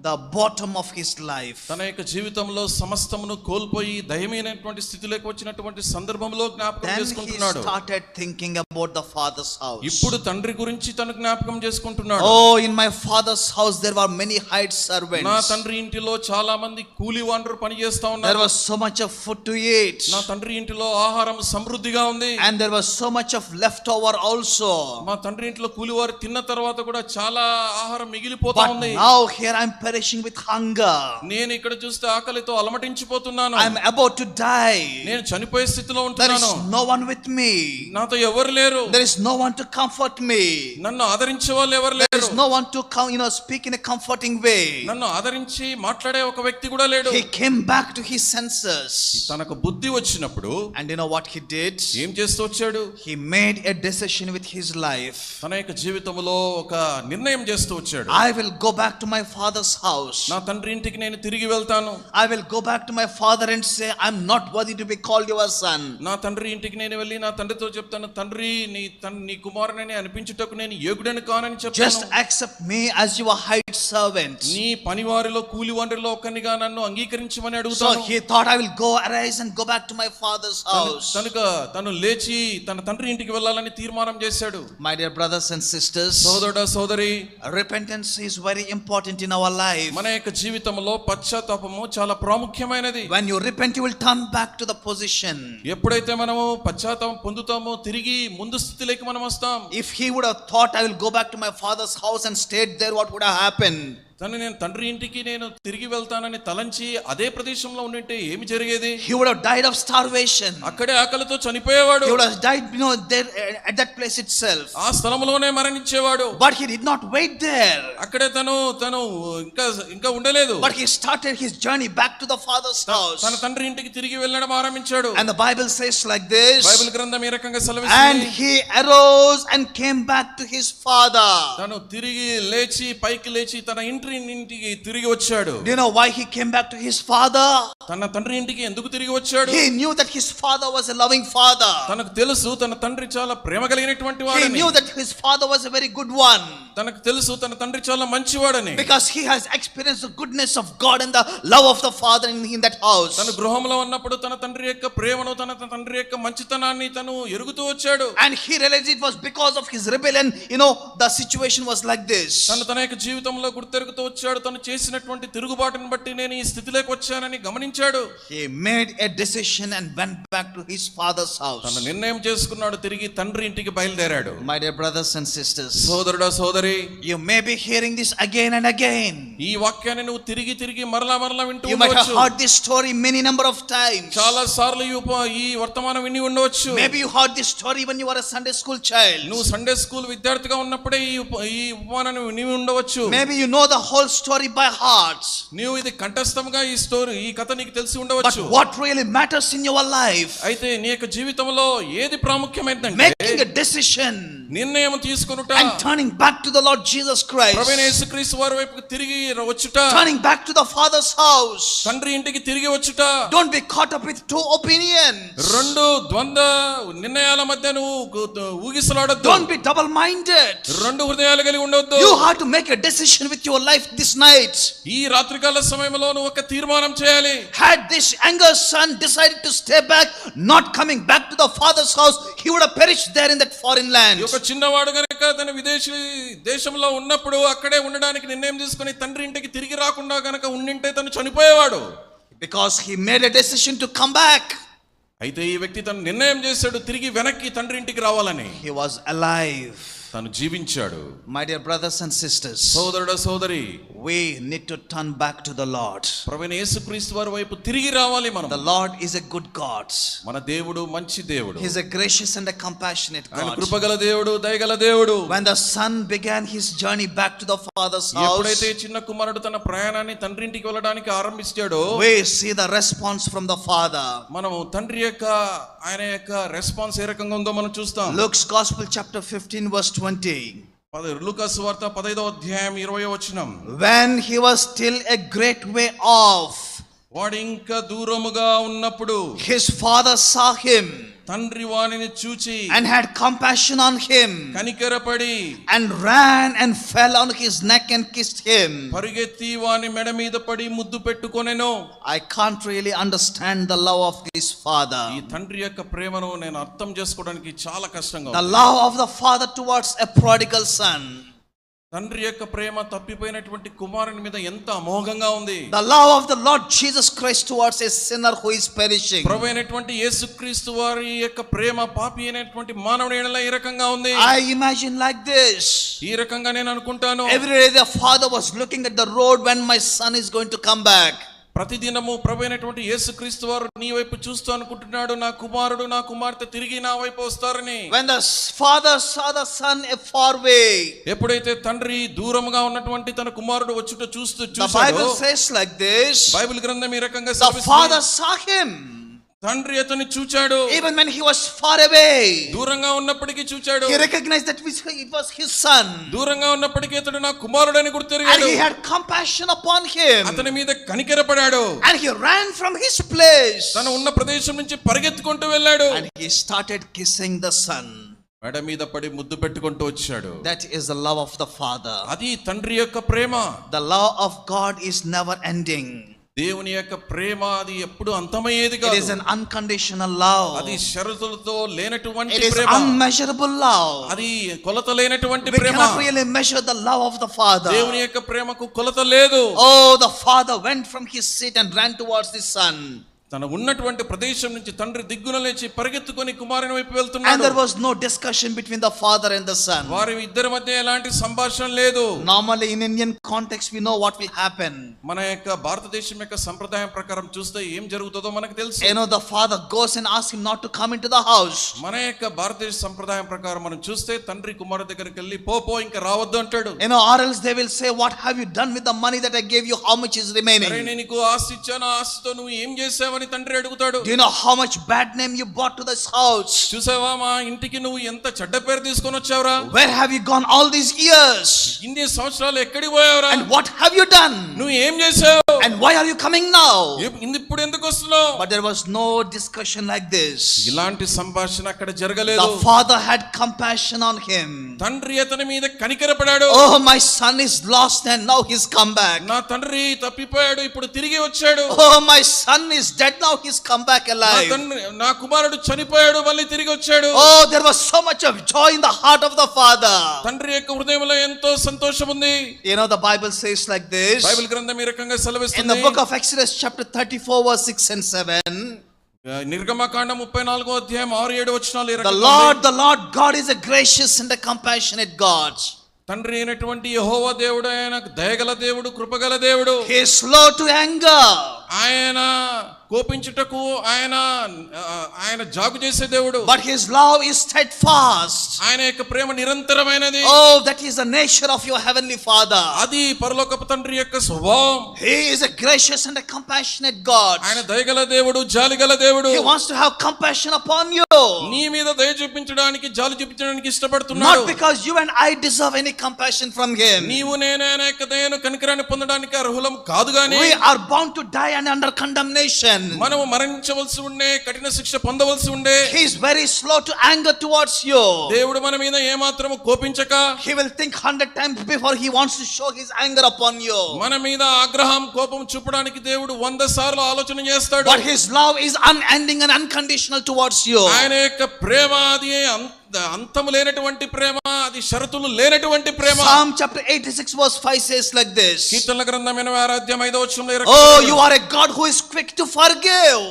the bottom of his life. తన యొక్క జీవితంలో సమస్తమును కోల్పోయి దయమైనటువంటి స్థితిలోకి వచ్చినటువంటి సందర్భంలో జ్ఞాపకం చేసుకుంటున్నాడు. Then he started thinking about the father's house. ఇప్పుడు తండ్రి గురించి తను జ్ఞాపకం చేసుకుంటున్నాడు. Oh, in my father's house there were many hired servants. నా తండ్రి ఇంటిలో చాలా మంది కూలివాండ్రు పని చేస్తా ఉన్నారు. There was so much of food to eat. నా తండ్రి ఇంటిలో ఆహారం సమృద్ధిగా ఉంది. And there was so much of leftover also. మా తండ్రి ఇంట్లో కూలివారు తిన్న తర్వాత కూడా చాలా ఆహారం మిగిలిపోతా ఉంది. But now here I am perishing with hunger. నేను ఇక్కడ చూస్తే ఆకలితో అలమటించిపోతున్నాను. I am about to die. నేను చనిపోయే స్థితిలో There ఉంటున్నాను. is no one with me. నాతో ఎవరు లేరు. There is no one to comfort me. నన్ను ఆదరించే వాళ్ళు ఎవరు There లేరు. is no one to come, speak in a comforting way. నన్ను ఆదరించి మాట్లాడే ఒక వ్యక్తి కూడా లేడు. He came back to his senses. తనకు బుద్ధి వచ్చినప్పుడు, And you know what he did? ఏం చేస్తూ వచ్చాడు? He made a decision with his life. తన యొక్క జీవితంలో ఒక నిర్ణయం చేస్తూ వచ్చాడు. I will go back to my father's house. నా తండ్రి ఇంటికి నేను తిరిగి వెళ్తాను. I will go back to my father and say, I'm not worthy to be called your son. నా తండ్రి ఇంటికి నేను వెళ్ళి నా తండ్రితో చెప్తాను, తండ్రి నీ కుమారుని అనిపించుటకు నేను యోగ్యుడని కానని చెప్తాను. Just accept me as your hired servant. నీ పనివారిలో కూలివారిలో ఒక్కనిగా నన్ను అంగీకరించమని So అడుగుతాను. he thought, I will arise and go back to my father's house. కనుక తను లేచి తన తండ్రి ఇంటికి వెళ్ళాలని తీర్మానం చేశాడు. My dear brothers and sisters, సోదరుడా సోదరి, repentance is very important in our life. మన యొక్క జీవితంలో పశ్చాత్తాపము చాలా ప్రాముఖ్యమైనది. When you repent, you will turn back to the position. ఎప్పుడైతే మనము పశ్చాత్తాపం పొందుతామో తిరిగి ముందు స్థితిలోకి మనం వస్తాం. If he would have thought, I will go back to my father's house and stayed there, what would have happened? తను నేను తండ్రి ఇంటికి నేను తిరిగి వెళ్తానని తలంచి అదే ప్రదేశంలో ఉండింటే ఏమి జరిగేది? He would have died of starvation. అక్కడే ఆకలితో చనిపోయేవాడు. He would have died, there at that place itself. ఆ స్థలంలోనే మరణించేవాడు. But he did not wait there. అక్కడే తను ఇంకా ఉండలేదు. But he started his journey back to the father's house. తన తండ్రి ఇంటికి తిరిగి వెళ్ళడం ఆరంభించాడు. And the Bible says like this. Bible గ్రంథం ఈ రకంగా And సెలవిస్తుంది. he arose and came back to his father. తను తిరిగి లేచి పైకి లేచి తన ఇంటికి తిరిగి వచ్చాడు. Do you know why he came back to his father? తన తండ్రి ఇంటికి ఎందుకు తిరిగి వచ్చాడు? He knew that his father was a loving father. తనకు తెలుసు తన తండ్రి చాలా ప్రేమ కలిగినటువంటి He వాడని. knew that his father was a very good one. తనకు తెలుసు తన తండ్రి చాలా మంచివాడని. Because he has experienced the goodness of God and the love of the father in that house. తన గృహంలో ఉన్నప్పుడు తన తండ్రి యొక్క ప్రేమను తన తండ్రి యొక్క మంచితనాన్ని తను ఎరుగుతూ వచ్చాడు. And he realized it was because of his rebellion, the situation was like this. తన యొక్క జీవితంలో గుర్తెరుగుతూ వచ్చాడు. తను చేసినటువంటి తిరుగుబాటును బట్టి నేను ఈ స్థితిలోకి వచ్చానని గమనించాడు. He made a decision and went back to his father's house. తన నిర్ణయం చేసుకున్నాడు. తిరిగి తండ్రి ఇంటికి బయలుదేరాడు. My dear brothers and sisters, సోదరుడా సోదరి, you may be hearing this again and again. ఈ వాక్యాన్ని నువ్వు తిరిగి మరలా వింటూ You might have ఉండవచ్చు. heard this story many number of times. చాలా సార్లు ఈ వర్తమానం విని ఉండవచ్చు. Maybe you heard this story when you were a Sunday school child. నువ్వు సండే స్కూల్ విద్యార్థిగా ఉన్నప్పుడే ఈ ఉపమానాన్ని విని ఉండవచ్చు. Maybe you know the whole story by heart. నీవు ఇది కంఠస్థంగా ఈ కథ నీకు తెలిసి But ఉండవచ్చు. what really matters in your life? అయితే నీ యొక్క జీవితంలో ఏది ప్రాముఖ్యమైనదంటే Making a decision. నిర్ణయం తీసుకొనుట, and turning back to the Lord Jesus Christ, ప్రభువైన యేసుక్రీస్తు వారి వైపుకు తిరిగి వచ్చుట, turning back to the Father's house. తండ్రి ఇంటికి తిరిగి వచ్చుట. Don't be caught up with two opinions. రెండు ద్వంద్వ నిర్ణయాల మధ్య నువ్వు ఊగిసలాడొద్దు. Don't be double minded. రెండు హృదయాలు కలిగి ఉండొద్దు. You have to make a decision with your life this night. ఈ రాత్రికాల సమయంలో నువ్వు ఒక తీర్మానం చేయాలి. Had this younger son decided to stay back, not coming back to the father's house, he would have perished there in that foreign land. ఒక చిన్నవాడు గనుక తన విదేశీ దేశంలో ఉన్నప్పుడు అక్కడే ఉండడానికి నిర్ణయం తీసుకొని తండ్రి ఇంటికి తిరిగి రాకుండా గనుక ఉండింటే తను చనిపోయేవాడు. Because he made a decision to come back. అయితే ఈ వ్యక్తి తను నిర్ణయం చేశాడు తిరిగి వెనక్కి తండ్రి ఇంటికి రావాలని. He was alive. తను జీవించాడు. My dear brothers and sisters, సోదరుడా సోదరి, we need to turn back to the Lord. ప్రభువైన యేసుక్రీస్తు వారి వైపు తిరిగి రావాలి మనం. The Lord is a good God. మన దేవుడు మంచి దేవుడు. He is a gracious and a compassionate ఆయన God. కృపగల దేవుడు, దయగల దేవుడు. When the son began his journey back to the father's house, ఎప్పుడైతే చిన్న కుమారుడు తన ప్రయాణాన్ని తండ్రి ఇంటికి వెళ్ళడానికి ఆరంభించాడో we see the response from the father. మనము తండ్రి యొక్క ఆయన యొక్క రెస్పాన్స్ ఏ రకంగా ఉందో మనం చూస్తాం. Luke's Gospel chapter 15 verse 20. లూకా సువార్త 15వ అధ్యాయం 20వ వచనం. When he was still a great way off, వాడు ఇంకా దూరముగా ఉన్నప్పుడు his father saw him తండ్రి వానిని చూచి and had compassion on him, కనికరపడి and ran and fell on his neck and kissed him. పరిగెత్తి వాని మెడ మీద పడి ముద్దు పెట్టుకొనెను. I can't really understand the love of this father. ఈ తండ్రి యొక్క ప్రేమను నేను అర్థం చేసుకోవడానికి చాలా కష్టంగా The ఉంది. love of the father towards a prodigal son. తండ్రి యొక్క ప్రేమ తప్పిపోయినటువంటి కుమారుని మీద ఎంత అమోఘంగా ఉంది. The love of the Lord Jesus Christ towards a sinner who is perishing. ప్రభువైనటువంటి యేసుక్రీస్తు వారి యొక్క ప్రేమ పాపి అయినటువంటి మానవుని ఎడల ఈ రకంగా ఉంది. I imagine like this. ఈ రకంగా నేను అనుకుంటాను. Every day the father was looking at the road when my son is going to come back. ప్రతిదినము ప్రభువైనటువంటి యేసుక్రీస్తు వారు నీ వైపు చూస్తూ అనుకుంటున్నాడు, నా కుమారుడు నా కుమార్తె తిరిగి నా వైపు వస్తారని. When the father saw the son far away, ఎప్పుడైతే తండ్రి దూరముగా ఉన్నటువంటి తన కుమారుడు వచ్చుట the చూశాడో, Bible says like this. Bible గ్రంథం ఈ రకంగా The సెలవిస్తుంది. father saw him తండ్రి అతన్ని చూచాడు, even when he was far away. దూరంగా ఉన్నప్పటికీ చూచాడు. He recognized that it was his son, దూరంగా ఉన్నప్పటికీ అతడు నా కుమారుడని and గుర్తెరిగాడు. he had compassion upon him, అతని మీద కనికరపడాడు. and he ran from his place, తను ఉన్న ప్రదేశం నుంచి పరిగెత్తుకుంటూ వెళ్ళాడు. and he started kissing the son. మెడ మీద పడి ముద్దు పెట్టుకుంటూ వచ్చాడు. That is the love of the father. అది తండ్రి యొక్క ప్రేమ. The love of God is never ending. దేవుని యొక్క ప్రేమ అది ఎప్పుడు అంతమయ్యేది It కాదు. is an unconditional love. అది షరతులతో లేనటువంటి It is Prema. unmeasurable love. అది కొలత లేనటువంటి We Prema. cannot really measure the love of the father. దేవుని యొక్క ప్రేమకు కొలత లేదు. Oh, the father went from his seat and ran towards the son. తన ఉన్నటువంటి ప్రదేశం నుంచి తండ్రి దిగ్గున లేచి పరిగెత్తుకొని కుమారుని వైపు And వెళ్తున్నాడు. there was no discussion between the father and the son. వారి ఇద్దరి మధ్య ఎలాంటి సంభాషణ లేదు. Normally in Indian context we know what will happen. మన యొక్క భారతదేశం యొక్క సంప్రదాయం ప్రకారం చూస్తే ఏం జరుగుతుందో మనకు తెలుసు. You know, the father goes and asks him not to come into the house. మన యొక్క భారతదేశ సంప్రదాయం ప్రకారం మనం చూస్తే తండ్రి కుమారుడి దగ్గరికి వెళ్ళి పో ఇంకా రావద్దు అంటాడు. You know, or else they will say, what have you done with the money that I gave you? How much is అరే remaining? నేను నీకు ఆస్తి ఇచ్చాను, ఆ ఆస్తితో నువ్వు ఏం చేసావని తండ్రి అడుగుతాడు. Do you know how much bad name you brought to this house? చూసావా మా ఇంటికి నువ్వు ఎంత చెడ్డ పేరు తీసుకొని వచ్చావురా? Where have you gone all these years? ఇన్ని సంవత్సరాలు ఎక్కడికి పోయావురా? And what have you done? నువ్వు ఏం చేసావు? And why are you coming now? ఇప్పుడు ఎందుకు వస్తున్నావు? But there was no discussion like this. ఇలాంటి సంభాషణ అక్కడ జరగలేదు. The father had compassion on him. తండ్రి అతని మీద కనికరపడాడు. Oh, my son is lost and now he's come back. నా తండ్రి తప్పిపోయాడు, ఇప్పుడు తిరిగి వచ్చాడు. Oh, my son is dead, now he's come back alive. నా కుమారుడు చనిపోయాడు, మళ్ళీ తిరిగి వచ్చాడు. Oh, there was so much of joy in the heart of the father. తండ్రి యొక్క హృదయంలో ఎంతో సంతోషం ఉంది. You know, the Bible says like this. Bible గ్రంథం ఈ రకంగా In సెలవిస్తుంది. the book of Exodus chapter 34 verse 6 and 7. నిర్గమకాండం 34వ అధ్యాయం 6-7 వచనాలు ఈ The రకంగా Lord God is a gracious and a compassionate God. తండ్రి అయినటువంటి యెహోవా దేవుడు ఆయన దయగల దేవుడు, కృపగల దేవుడు. He is slow to anger. ఆయన కోపించుటకు ఆయన జాగు చేసే దేవుడు. But his love is steadfast. ఆయన యొక్క ప్రేమ నిరంతరమైనది. Oh, that is the nature of your heavenly Father. అది పరలోకపు తండ్రి యొక్క స్వభావం. He is a gracious and a compassionate God. ఆయన దయగల దేవుడు, జాలిగల దేవుడు. He wants to have compassion upon you. నీ మీద దయ చూపించడానికి, జాలి చూపించడానికి ఇష్టపడుతున్నాడు. Not because you and I deserve any compassion from him. నీవు నేను ఆయన యొక్క దయను, కనికరాన్ని పొందడానికి అర్హులం కాదు గాని We are bound to die and under condemnation. మనము మరణించవలసి ఉండే, కఠిన శిక్ష పొందవలసి ఉండే. He is very slow to anger towards you. దేవుడు మన మీద ఏమాత్రము కోపించక, He will think 100 times before he wants to show his anger upon you. మన మీద ఆగ్రహం, కోపం చూపడానికి దేవుడు 100 సార్లు ఆలోచన చేస్తాడు. But his love is unending and unconditional towards you. ఆయన యొక్క ప్రేమ అది అంతము లేనటువంటి ప్రేమ, అది షరతులు లేనటువంటి ప్రేమ. Psalm chapter 86 verse 5 says like this. కీర్తనల గ్రంథం 86 అధ్యాయం 5వ వచనంలో Oh, you are a God who is quick to forgive.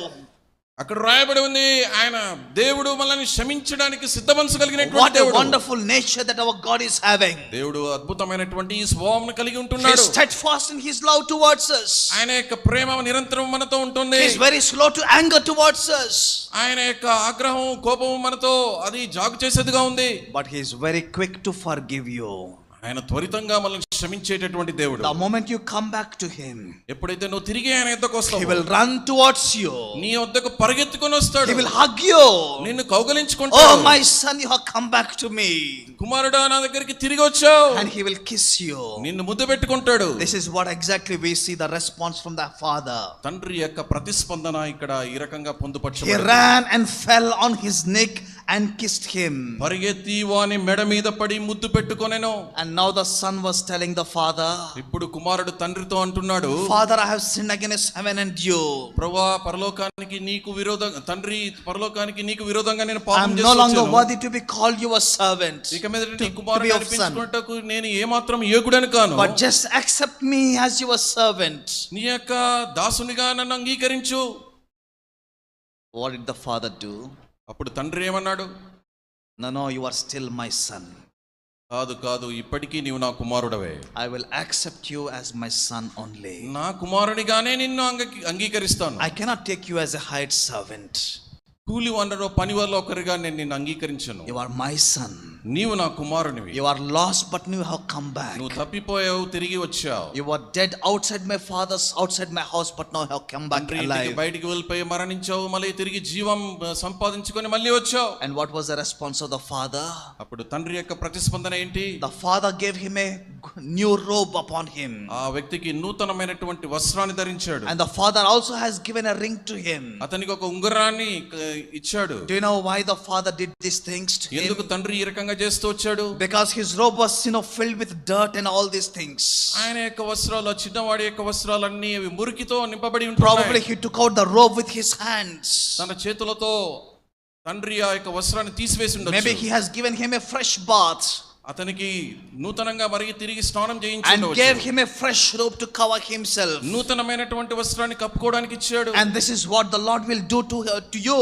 అక్కడ రాయబడి ఉంది, ఆయన దేవుడు మనల్ని క్షమించడానికి సిద్ధ మనసు కలిగినటువంటి What a దేవుడు. wonderful nature that our God is having. దేవుడు అద్భుతమైనటువంటి ఈ స్వభావం కలిగి He ఉంటున్నాడు. is steadfast in his love towards us. ఆయన యొక్క ప్రేమ నిరంతరం మనతో ఉంటుంది. He is very slow to anger towards us. ఆయన యొక్క ఆగ్రహం, కోపం మనతో అది జాగు చేసేదిగా ఉంది. But he is very quick to forgive you. ఆయన త్వరితంగా మనల్ని క్షమించేటటువంటి దేవుడు. The moment you come back to him, ఎప్పుడైతే నువ్వు తిరిగి ఆయన యొద్దకు he వస్తావో, will run towards you. నీ వద్దకు పరిగెత్తుకొని వస్తాడు. He will hug you. నిన్ను కౌగలించుకుంటాడు. Oh my son, you have come back to me. కుమారుడా, నా దగ్గరికి తిరిగి వచ్చావు. And he will kiss you. నిన్ను ముద్దు పెట్టుకుంటాడు. This is what exactly we see the response from the father. తండ్రి యొక్క ప్రతిస్పందన ఇక్కడ ఈ రకంగా He పొందుపరచబడింది. ran and fell on his neck and kissed him. పరిగెత్తి వాని మెడ మీద పడి ముద్దు పెట్టుకొనెను. And now the son was telling the father, ఇప్పుడు కుమారుడు తండ్రితో అంటున్నాడు, Father, I have sinned against heaven and you. ప్రభువా, పరలోకానికి నీకు విరోధంగా, తండ్రి పరలోకానికి నీకు విరోధంగా నేను I పాపం am no longer చేశాను. worthy to be called your servant, ఇక మీద నీ to be కుమారుడు of son. అనిపించుకున్నట్టుకు నేను ఏమాత్రం యోగ్యుడని కాను. But just accept me as your servant. నీ యొక్క దాసునిగా నన్ను అంగీకరించు. What did the father do? అప్పుడు తండ్రి ఏమన్నాడు? No, you are still my son. కాదు కాదు, ఇప్పటికీ నీవు నా కుమారుడవే. I will accept you as my son only. నా కుమారునిగానే నిన్ను అంగీకరిస్తాను. I cannot take you as a hired servant. కూలి వనరు, పని వల్ల ఒకరిగా నేను నిన్ను అంగీకరించను. You are my son. నీవు నా కుమారునివి. You are lost, but you have come back. నువ్వు తప్పిపోయావు, తిరిగి వచ్చావు. You were dead outside my father's, outside my house, but now you have come back alive. బయటికి వెళ్ళిపోయి మరణించావు, మళ్ళీ తిరిగి జీవం సంపాదించుకొని మళ్ళీ వచ్చావు. And what was the response of the father? అప్పుడు తండ్రి యొక్క ప్రతిస్పందన ఏంటి? The father gave him a new robe upon him. ఆ వ్యక్తికి నూతనమైనటువంటి వస్త్రాన్ని ధరించాడు. And the father also has given a ring to him. అతనికి ఒక ఉంగరాన్ని ఇచ్చాడు. Do you know why the father did these things to him? ఎందుకు తండ్రి ఈ రకంగా చేస్తూ వచ్చాడు? Because his robe was, filled with dirt and all these things. ఆయన యొక్క వస్త్రాలు, చిన్నవాడి యొక్క వస్త్రాలన్నీ అవి మురికితో నింపబడి Probably ఉంటాయి. he took out the robe with his hands. తన చేతులతో తండ్రి ఆ యొక్క వస్త్రాన్ని తీసివేసి ఉండొచ్చు. Maybe he has given him a fresh bath. అతనికి నూతనంగా మరిగి తిరిగి స్నానం And చేయించవచ్చు. gave him a fresh robe to cover himself. నూతనమైనటువంటి వస్త్రాన్ని కప్పుకోవడానికి ఇచ్చాడు. And this is what the Lord will do to you.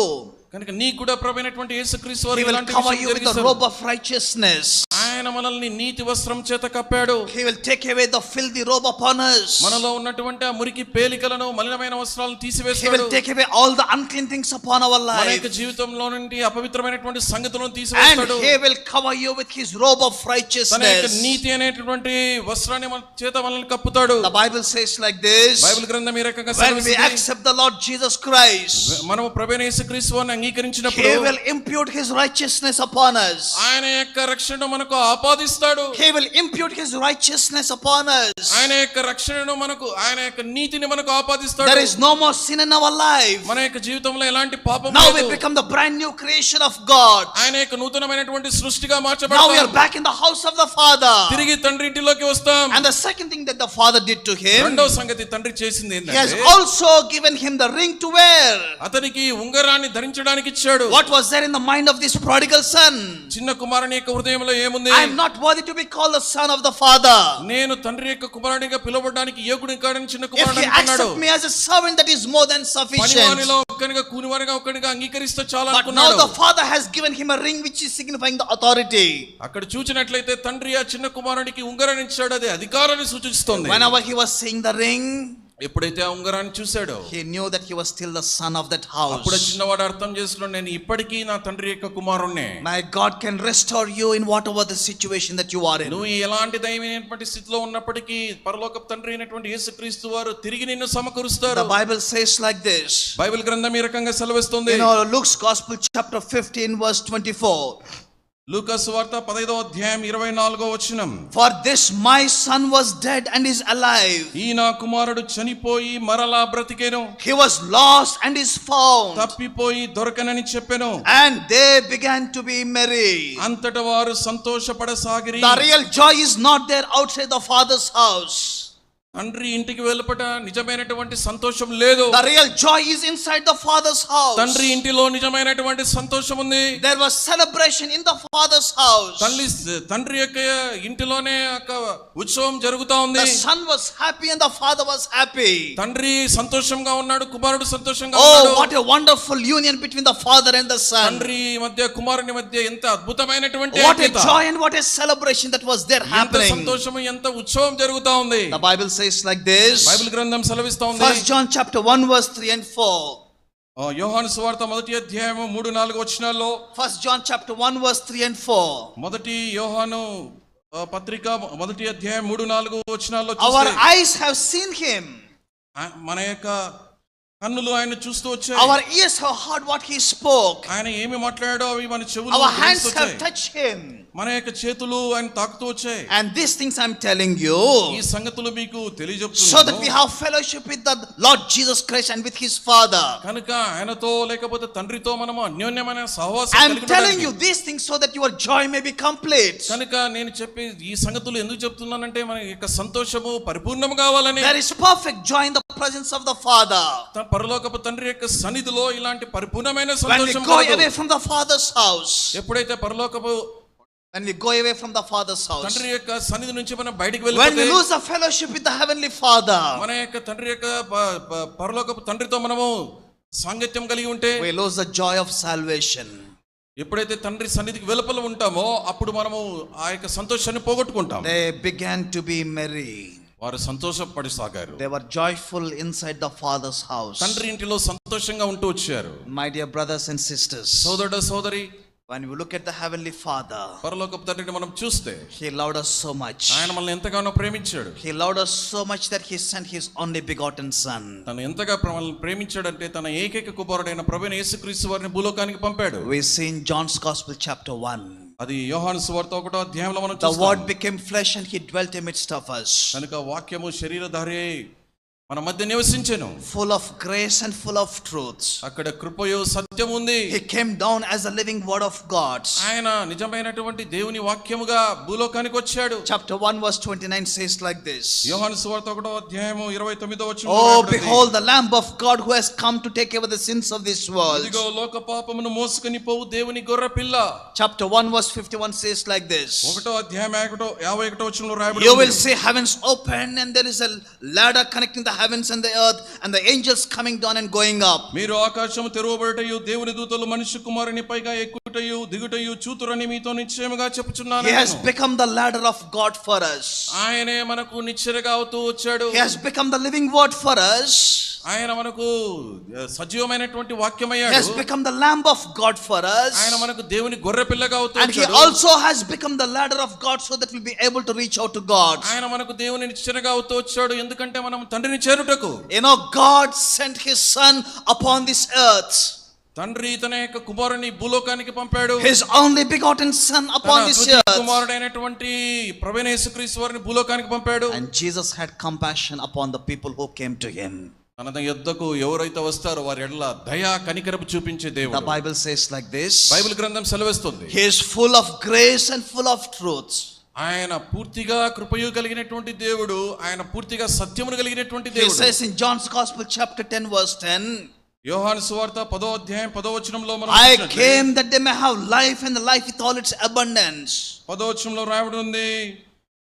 కనుక నీకు కూడా ప్రభువైనటువంటి యేసుక్రీస్తు వారు He will ఇలాంటి cover విషయం you with the జరిగిస్తారు. robe of righteousness. ఆయన మనల్ని నీతి వస్త్రం చేత కప్పాడు. He will take away the filthy robe upon us. మనలో ఉన్నటువంటి ఆ మురికి పేలికలను, మలినమైన వస్త్రాలను He తీసివేస్తాడు. will take away all the unclean things upon our మన యొక్క life. జీవితంలో నుండి అపవిత్రమైనటువంటి సంగతులను And తీసివేస్తాడు. he will cover you with his robe of తన యొక్క righteousness. నీతి అనేటటువంటి వస్త్రాన్ని మన చేత మనల్ని కప్పుతాడు. The Bible says like this. Bible గ్రంథం ఈ రకంగా When we సెలవిస్తుంది. accept the Lord Jesus Christ, మనము ప్రభువైన యేసుక్రీస్తు వారిని he అంగీకరించినప్పుడు will impute his righteousness upon us. ఆయన యొక్క రక్షణను మనకు ఆపాదిస్తాడు. He will impute his righteousness upon us. ఆయన యొక్క రక్షణను మనకు, ఆయన యొక్క నీతిని మనకు ఆపాదిస్తాడు. There is no more sin in our life. మన యొక్క జీవితంలో ఎలాంటి పాపం Now we లేదు. become the brand new creation of God. ఆయన యొక్క నూతనమైనటువంటి సృష్టిగా Now we are మార్చబడతాం. back in the house of the Father. తిరిగి తండ్రి ఇంటిలోకి వస్తాం. And the second thing that the Father did to him, రెండో సంగతి తండ్రి చేసింది he has ఏంటంటే, also given him the ring to wear. అతనికి ఉంగరాన్ని ధరించడానికి ఇచ్చాడు. What was there in the mind of this prodigal son? చిన్న కుమారుని యొక్క హృదయంలో ఏముంది? I am not worthy to be called the son of the Father. నేను తండ్రి యొక్క కుమారునిగా పిలువబడడానికి యోగ్యుని కాడని చిన్న If కుమారుడు he అనుకున్నాడు. accepts me as a servant, that is more than sufficient. పనివానిలో ఒక్కనిగా, కూనివారిగా ఒక్కనిగా అంగీకరిస్తే చాలు But now అనుకున్నాడు. the Father has given him a ring which is signifying the authority. అక్కడ చూచినట్లయితే తండ్రి ఆ చిన్న కుమారునికి ఉంగరాన్ని ఇచ్చాడు. అది అధికారాన్ని సూచిస్తుంది. Whenever he was saying the ring, ఎప్పుడైతే ఆ ఉంగరాన్ని చూశాడో he knew that he was still the son of that అప్పుడు house. చిన్నవాడు అర్థం చేసుకున్నాడు, నేను ఇప్పటికీ నా తండ్రి యొక్క కుమారుణ్ణే. My God can restore you in whatever the situation that you are in. నువ్వు ఎలాంటి దైవమైనటువంటి స్థితిలో ఉన్నప్పటికీ పరలోకపు తండ్రి అయినటువంటి యేసుక్రీస్తు వారు తిరిగి నిన్ను సమకూరుస్తారు. The Bible says like this. Bible గ్రంథం ఈ రకంగా సెలవిస్తుంది. You know, Luke's Gospel chapter 15 verse 24. లూకా సువార్త 15వ అధ్యాయం 24వ వచనం. For this my son was dead and is alive. ఈ నా కుమారుడు చనిపోయి మరలా బ్రతికెను. He was lost and is found. తప్పిపోయి దొరకనని చెప్పెను. And they began to be merry. అంతట వారు సంతోషపడసాగిరి. The real joy is not there outside the father's house. తండ్రి ఇంటికి వెలుపట నిజమైనటువంటి సంతోషం లేదు. The real joy is inside the father's house. తండ్రి ఇంటిలో నిజమైనటువంటి సంతోషం ఉంది. There was celebration in the father's house. తండ్రి యొక్క ఇంటిలోనే ఒక ఉత్సవం జరుగుతా ఉంది. The son was happy and the father was happy. తండ్రి సంతోషంగా ఉన్నాడు, కుమారుడు సంతోషంగా ఉన్నాడు. Oh, what a wonderful union between the father and the son. తండ్రి మధ్య కుమారుని మధ్య ఎంత అద్భుతమైనటువంటి what a joy and what a celebration that was there happening. ఎంత సంతోషం, ఎంత ఉత్సవం జరుగుతా ఉంది. The Bible says like this. Bible గ్రంథం సెలవిస్తా ఉంది. 1 John chapter 1 verse 3 and 4. యోహాను సువార్త 1వ అధ్యాయం 3-4 వచనాల్లో 1 John chapter 1 verse 3 and 4. మొదటి యోహాను పత్రిక 1వ అధ్యాయం 3-4 వచనాల్లో Our చూస్తే eyes have seen him. మన యొక్క కన్నులు ఆయన చూస్తూ వచ్చాయి. Our ears have heard what he spoke. ఆయన ఏమి మాట్లాడాడో అవి మన చెవులు Our hands గ్రహిస్తూ have వచ్చాయి. touched him. మన యొక్క చేతులు ఆయన తాకుతూ వచ్చాయి. And these things I'm telling you ఈ సంగతులు మీకు so that తెలియజెప్తున్నాను. we have fellowship with the Lord Jesus Christ and with his Father. కనుక ఆయనతో లేకపోతే తండ్రితో మనము అన్యోన్యమైన సహవాసం I'm కలిగి telling ఉండడానికి. you these things so that your joy may be complete. కనుక నేను చెప్పే ఈ సంగతులు ఎందుకు చెప్తున్నానంటే మన యొక్క సంతోషము పరిపూర్ణం కావాలని. There is perfect joy in the presence of the Father. పరలోకపు తండ్రి యొక్క సన్నిధిలో ఇలాంటి పరిపూర్ణమైన When we సంతోషం go కలదు. away from the Father's house, ఎప్పుడైతే పరలోకపు when we go away from the Father's house, తండ్రి యొక్క సన్నిధి నుంచి మనం బయటికి when we వెళ్ళిపోతే lose the fellowship with the Heavenly Father, మన యొక్క తండ్రి యొక్క పరలోకపు తండ్రితో మనము సాంగత్యం కలిగి ఉంటే we lose the joy of salvation. ఎప్పుడైతే తండ్రి సన్నిధికి వెలుపల ఉంటామో అప్పుడు మనము ఆ యొక్క సంతోషాన్ని పోగొట్టుకుంటాం. They began to be merry. వారు సంతోషపడి సాగారు. They were joyful inside the Father's house. తండ్రి ఇంటిలో సంతోషంగా ఉంటూ వచ్చారు. My dear brothers and sisters, సోదరుడు సోదరి, when we look at the Heavenly Father, పరలోకపు తండ్రిని మనం చూస్తే He loved us so much. ఆయన మనల్ని ఎంతగానో ప్రేమించాడు. He loved us so much that He sent His only begotten Son. తను ఎంతగా మనల్ని ప్రేమించాడంటే తన ఏకైక కుమారుడైన ప్రభువైన యేసుక్రీస్తు వారిని భూలోకానికి పంపాడు. We see in John's Gospel chapter 1. అది యోహాను సువార్త 1వ అధ్యాయంలో మనం The చూస్తాం. Word became flesh and He dwelt amidst of us. కనుక వాక్యము శరీరధారి అయి మన మధ్య నివసించెను. Full of grace and full of truth. అక్కడ కృపయు సత్యం ఉంది. He came down as a living word of God. ఆయన నిజమైనటువంటి దేవుని వాక్యముగా భూలోకానికి వచ్చాడు. Chapter 1 verse 29 says like this. యోహాను సువార్త 1వ అధ్యాయము 29వ వచనం. Oh, behold the Lamb of God who has come to take away the sins of this world. ఇదిగో లోక పాపమును మోసుకొని పోవు దేవుని గొర్రె పిల్ల. Chapter 1 verse 51 says like this. 1వ అధ్యాయం 51వ వచనంలో రాయబడి You ఉంది. will see heavens open and there is a ladder connecting the heavens and the earth and the angels coming down and going up. మీరు ఆకాశము తెరవబడటయు దేవుని దూతలు మనుష్య కుమారుని పైగా ఎక్కుటయు దిగుటయు చూతురని మీతో నిశ్చయముగా చెప్పుచున్నాను. He has become the ladder of God for us. ఆయనే మనకు నిశ్చయగా అవుతూ వచ్చాడు. He has become the living word for us. ఆయన మనకు సజీవమైనటువంటి He వాక్యమయ్యాడు. has become the lamb of God for us. ఆయన మనకు దేవుని గొర్రె పిల్లగా అవుతూ And he వచ్చాడు. also has become the ladder of God so that we'll be able to reach out to God. ఆయన మనకు దేవుని నిశ్చయగా అవుతూ వచ్చాడు ఎందుకంటే మనం తండ్రిని చేరుటకు. You know, God sent his son upon this earth. తండ్రి తన యొక్క కుమారుని భూలోకానికి పంపాడు. His only begotten son upon this earth. కుమారుడైనటువంటి ప్రభువైన యేసుక్రీస్తు వారిని భూలోకానికి పంపాడు. And Jesus had compassion upon the people who came to him. తన యొద్దకు ఎవరైతే వస్తారో వారి ఎడల దయా కనికరము చూపించే దేవుడు. The Bible says like this. Bible గ్రంథం సెలవిస్తుంది. He is full of grace and full of truth. ఆయన పూర్తిగా కృపయు కలిగినటువంటి దేవుడు, ఆయన పూర్తిగా సత్యమును కలిగినటువంటి He దేవుడు. says in John's Gospel chapter 10 verse 10. యోహాను సువార్త 10వ అధ్యాయం 10వ వచనంలో మనం I చూసినట్లయితే, came that they may have life and the life with all its abundance. 10వ వచనంలో రాయబడి ఉంది,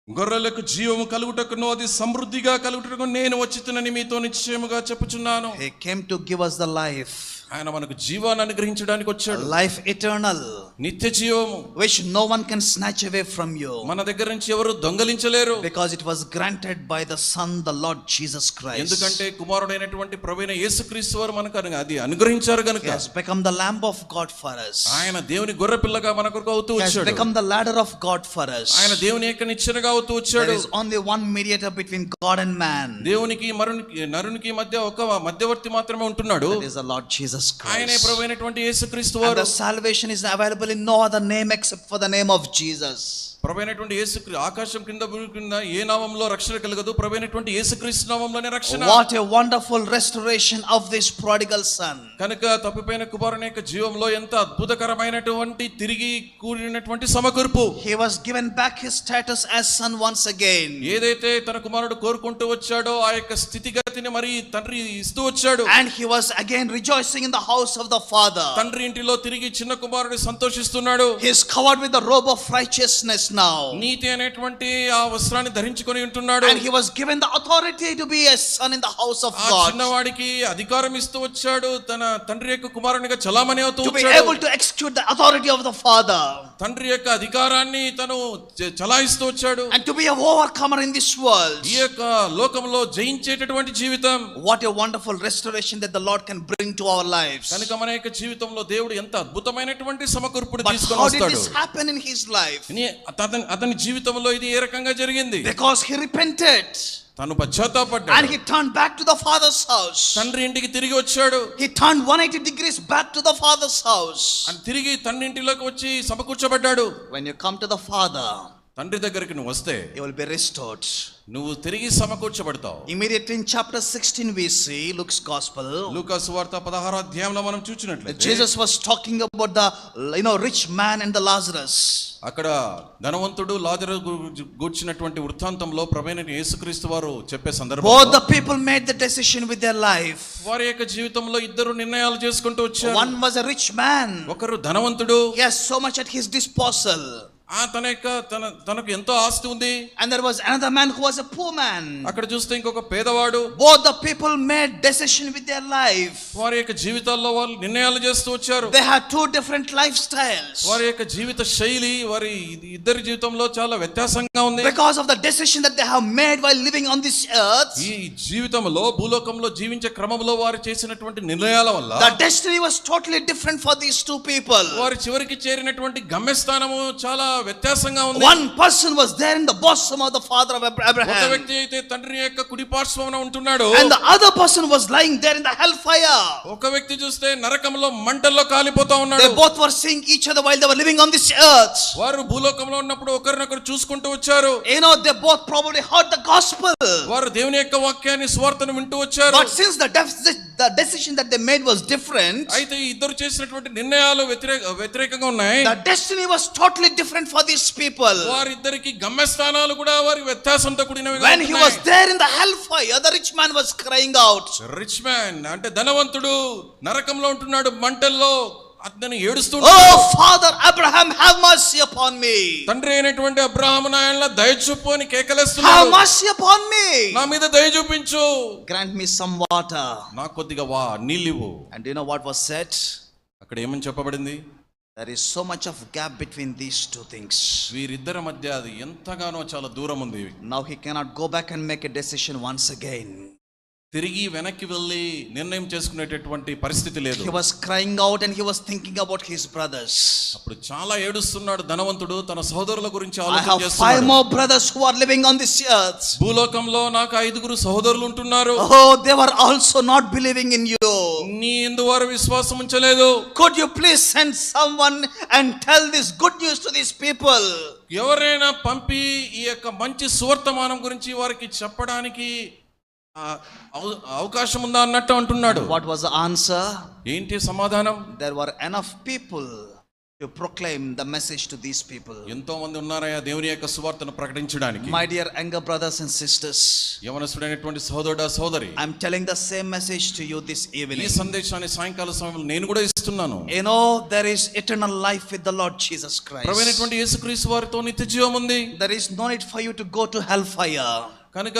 గొర్రెలకు జీవము కలుగుటకును అది సమృద్ధిగా కలుగుటకు నేను వచ్చితునని మీతో నిశ్చయముగా చెప్పుచున్నాను. He came to give us the life. ఆయన మనకు జీవాన్ని అనుగ్రహించడానికి వచ్చాడు. Life eternal. నిత్య జీవము, which no one can snatch away from you, మన దగ్గర నుంచి ఎవరు దొంగలించలేరు. because it was granted by the Son, the Lord Jesus Christ. ఎందుకంటే కుమారుడైనటువంటి ప్రభువైన యేసుక్రీస్తు వారు మనకు అది అనుగ్రహించారు గనుక. He has become the Lamb of God for us. ఆయన దేవుని గొర్రె పిల్లగా మన కొరకు అవుతూ He has వచ్చాడు. become the ladder of God for us. ఆయన దేవుని యొక్క నిచ్చెనగా అవుతూ There వచ్చాడు. is only one mediator between God and man. దేవునికి నరునికి మధ్య ఒక మధ్యవర్తి మాత్రమే ఉంటున్నాడు. That is the Lord Jesus ఆయనే Christ. ప్రభువైనటువంటి యేసుక్రీస్తు And వారు. the salvation is available in no other name except for the name of Jesus. ప్రభువైనటువంటి యేసుక్రీస్తు ఆకాశం కింద భూమి కింద ఏ నామములో రక్షణ కలగదు, ప్రభువైనటువంటి యేసుక్రీస్తు నామములోనే రక్షణ. What a wonderful restoration of this prodigal son. కనుక తప్పిపోయిన కుమారుని యొక్క జీవంలో ఎంత అద్భుతకరమైనటువంటి తిరిగి కూడినటువంటి సమకూర్పు. He was given back his status as son once again. ఏదైతే తన కుమారుడు కోరుకుంటూ వచ్చాడో ఆ యొక్క స్థితిగతిని మరి తండ్రి ఇస్తూ వచ్చాడు. And he was again rejoicing in the house of the Father. తండ్రి ఇంటిలో తిరిగి చిన్న కుమారుడు సంతోషిస్తున్నాడు. He is covered with the robe of righteousness now. నీతి అనేటువంటి ఆ వస్త్రాన్ని ధరించుకొని ఉంటున్నాడు. And he was given the authority to be a son in the house of ఆ God. చిన్నవాడికి అధికారం ఇస్తూ వచ్చాడు. తన తండ్రి యొక్క కుమారునిగా చలామణి అవుతూ To be వచ్చాడు. able to execute the authority of the Father. తండ్రి యొక్క అధికారాన్ని తను చలాయిస్తూ వచ్చాడు. And to be an overcomer in this world. ఈ యొక్క లోకంలో జయించేటటువంటి జీవితం. What a wonderful restoration that the Lord can bring to our lives. కనుక మన యొక్క జీవితంలో దేవుడు ఎంత అద్భుతమైనటువంటి సమకూర్పుడు But తీసుకొని how did వస్తాడు. this happen in his life? అతని జీవితంలో ఇది ఏ రకంగా జరిగింది? Because he repented. తను పశ్చాత్తాపడ్డాడు. And he turned back to the Father's house. తండ్రి ఇంటికి తిరిగి వచ్చాడు. He turned 180 degrees back to the Father's house. అని తిరిగి తండ్రి ఇంటిలోకి వచ్చి సమకూర్చబడ్డాడు. When you come to the Father, తండ్రి దగ్గరికి నువ్వు వస్తే you will be restored. నువ్వు తిరిగి సమకూర్చబడతావు. Immediately in chapter 16 we see Luke's gospel. లూకా సువార్త 16వ అధ్యాయంలో మనం చూచినట్లయితే Jesus was talking about the rich man and the Lazarus. అక్కడ ధనవంతుడు లాజరు గూర్చినటువంటి వృత్తాంతంలో ప్రభువైన యేసుక్రీస్తు వారు చెప్పే Both సందర్భంలో the people made the decision with their life. వారి యొక్క జీవితంలో ఇద్దరు నిర్ణయాలు చేసుకుంటూ వచ్చారు. One was a rich man. ఒకరు ధనవంతుడు. He has so much at his disposal. తనకు ఎంతో ఆస్తి ఉంది. And there was another man who was a poor man. అక్కడ చూస్తే ఇంకొక పేదవాడు. Both the people made decision with their life. వారి యొక్క జీవితాల్లో వాళ్ళు నిర్ణయాలు చేస్తూ వచ్చారు. They had two different lifestyles. వారి యొక్క జీవిత శైలి వారి ఇద్దరి జీవితంలో చాలా వ్యత్యాసంగా ఉంది. Because of the decision that they have made while living on this earth. ఈ జీవితంలో భూలోకంలో జీవించే క్రమంలో వారు చేసినటువంటి నిర్ణయాల వల్ల The destiny was totally different for these two people. వారి చివరికి చేరినటువంటి గమ్యస్థానము చాలా వ్యత్యాసంగా ఉంది. One person was there in the bosom of the father of ఒక Abraham. వ్యక్తి అయితే తండ్రి యొక్క కుడి పార్శ్వమున ఉంటున్నాడు. And the other person was lying there in the hellfire. ఒక వ్యక్తి చూస్తే నరకంలో మంటల్లో కాలిపోతా ఉన్నాడు. They both were seeing each other while they were living on this earth. వారు భూలోకంలో ఉన్నప్పుడు ఒకరినొకరు చూసుకుంటూ వచ్చారు. They both probably heard the gospel. వారు దేవుని యొక్క వాక్యాన్ని సువార్తను వింటూ వచ్చారు. But since the decision that they made was different, అయితే ఇద్దరు చేసినటువంటి నిర్ణయాలు వ్యతిరేకంగా ఉన్నాయి. the destiny was totally different for these people. వారిద్దరికి గమ్యస్థానాలు కూడా వారి వ్యత్యాసంతో కూడినవిగా When he was there in the hellfire, the rich man was crying out. Rich man అంటే ధనవంతుడు నరకంలో ఉంటున్నాడు, మంటల్లో అతను ఏడుస్తూ Oh Father Abraham, have mercy upon me. తండ్రి అయినటువంటి అబ్రహాము నాయన దయ చూపు అని Have కేకలేస్తున్నాడు. mercy upon me. నా మీద దయ చూపించు. Grant me some water. నాకు కొద్దిగా నీళ్ళివ్వు. And do you know what was said? అక్కడ ఏమని చెప్పబడింది? There is so much of gap between these two things. వీరిద్దరి మధ్య అది ఎంతగానో చాలా దూరం ఉంది. Now he cannot go back and make a decision once again. తిరిగి వెనక్కి వెళ్ళి నిర్ణయం చేసుకునేటటువంటి పరిస్థితి లేదు. He was crying out and he was thinking about his brothers. అప్పుడు చాలా ఏడుస్తున్నాడు ధనవంతుడు, తన సహోదరుల గురించి I ఆలోచన have 5 చేస్తున్నాడు. more brothers who are living on this earth. భూలోకంలో నాకు 5 సహోదరులు ఉంటున్నారు. Oh, they were also not believing in you. నీ యందు వారు విశ్వాసం ఉంచలేదు. Could you please send someone and tell this good news to these people? ఎవరైనా పంపి ఈ యొక్క మంచి సువర్తమానం గురించి వారికి చెప్పడానికి అవకాశం ఉందా అన్నట్టు అంటున్నాడు. What was the answer? ఏంటి సమాధానం? There were enough people to proclaim the message to these people. ఎంతో మంది ఉన్నారయ్యా దేవుని యొక్క సువార్తను ప్రకటించడానికి. My dear younger brothers and sisters, యవనస్తుడైనటువంటి సహోదరుడా సహోదరి, I'm telling the same message to you this ఈ evening. సందేశాన్ని సాయంకాల సమయంలో నేను కూడా ఇస్తున్నాను. There is eternal life with the Lord Jesus Christ. ప్రభువైనటువంటి యేసుక్రీస్తు వారితో నిత్య జీవం ఉంది. There is no need for you to go to hellfire. కనుక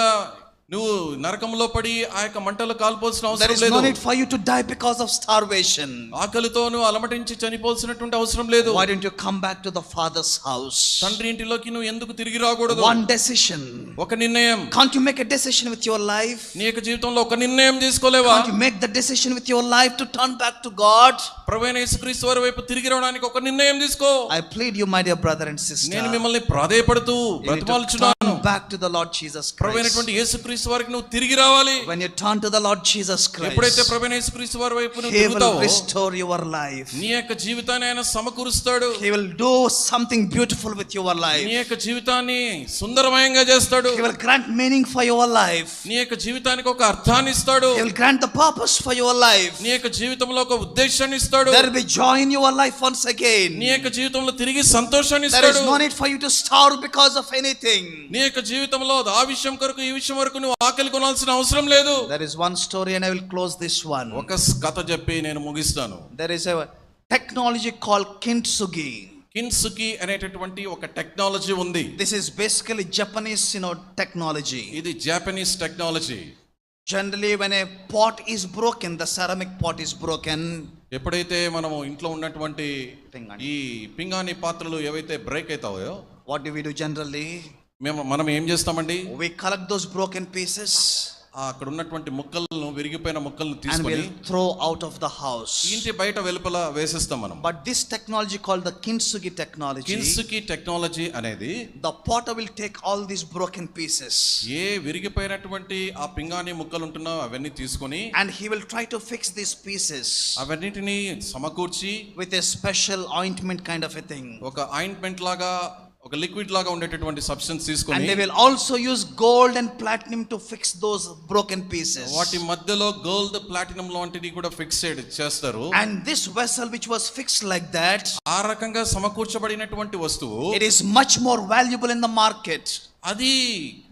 నువ్వు నరకంలో పడి ఆ యొక్క మంటలు కాల్పోవాల్సిన There అవసరం is no లేదు. need for you to die because of starvation. ఆకలితో నువ్వు అలమటించి చనిపోవాల్సినటువంటి అవసరం లేదు. Why don't you come back to the Father's house? తండ్రి ఇంటిలోకి నువ్వు ఎందుకు తిరిగి రాకూడదు? One decision. ఒక నిర్ణయం. Can't you make a decision with your life? నీ యొక్క జీవితంలో ఒక నిర్ణయం తీసుకోలేవా? Can't you make the decision with your life to turn back to God? ప్రభువైన యేసుక్రీస్తు వారి వైపు తిరిగి రావడానికి ఒక నిర్ణయం తీసుకో. I plead you, my dear brother and sister. నేను మిమ్మల్ని ప్రాధేయపడుతూ You need to బ్రతిమాలుచున్నాను. turn back to the Lord Jesus Christ. ప్రభువైనటువంటి యేసుక్రీస్తు వారికి నువ్వు తిరిగి రావాలి. When you turn to the Lord Jesus ఎప్పుడైతే Christ, ప్రభువైన యేసుక్రీస్తు వారి వైపు నువ్వు He will తిరుగుతావో restore your life. నీ యొక్క జీవితాన్ని ఆయన సమకూరుస్తాడు. He will do something beautiful with your life. నీ యొక్క జీవితాన్ని సుందరమయంగా చేస్తాడు. He will grant meaning for your life. నీ యొక్క జీవితానికి ఒక అర్థాన్ని ఇస్తాడు. He will grant the purpose for your life. నీ యొక్క జీవితంలో ఒక ఉద్దేశాన్ని ఇస్తాడు. There will be joy in your life once again. నీ యొక్క జీవితంలో తిరిగి సంతోషాన్ని There is ఇస్తాడు. no need for you to starve because of anything. నీ యొక్క జీవితంలో ఆ విషయం కొరకు ఈ విషయం వరకు నువ్వు ఆకలి కొనాల్సిన అవసరం లేదు. There is one story and I will close this one. ఒక కథ చెప్పి నేను ముగిస్తాను. There is a technology called kintsugi. కిన్సుకి అనేటటువంటి ఒక టెక్నాలజీ ఉంది. This is basically Japanese, technology. ఇది Japanese technology. Generally, when a pot is broken, the ceramic pot is broken. ఎప్పుడైతే మనము ఇంట్లో ఉన్నటువంటి పింగాణి. ఈ పింగాణి పాత్రలు ఏవైతే బ్రేక్ అవుతాయో What do we do generally? మనం ఏం చేస్తామండి? We collect those broken pieces అక్కడ ఉన్నటువంటి ముక్కలను, విరిగిపోయిన ముక్కలను and తీసుకొని we'll throw out of the house. ఇంటి బయట వెలుపల వేసేస్తాం మనం. But this technology called the kintsugi technology, kintsugi technology అనేది the potter will take all these broken pieces ఏ విరిగిపోయినటువంటి ఆ పింగాణి ముక్కలు ఉంటున్నాయో అవన్నీ తీసుకొని and he will try to fix these pieces అవన్నిటిని సమకూర్చి with a special ointment kind of a thing. ఒక ఆయింట్మెంట్ లాగా, ఒక లిక్విడ్ లాగా ఉండేటటువంటి సబ్స్టెన్స్ And తీసుకొని they will also use gold and platinum to fix those broken pieces. వాటి మధ్యలో గోల్డ్, ప్లాటినం లాంటివి కూడా ఫిక్స్ చేస్తారు. And this vessel which was fixed like that, ఆ రకంగా సమకూర్చబడినటువంటి వస్తువు it is much more valuable in the market. అది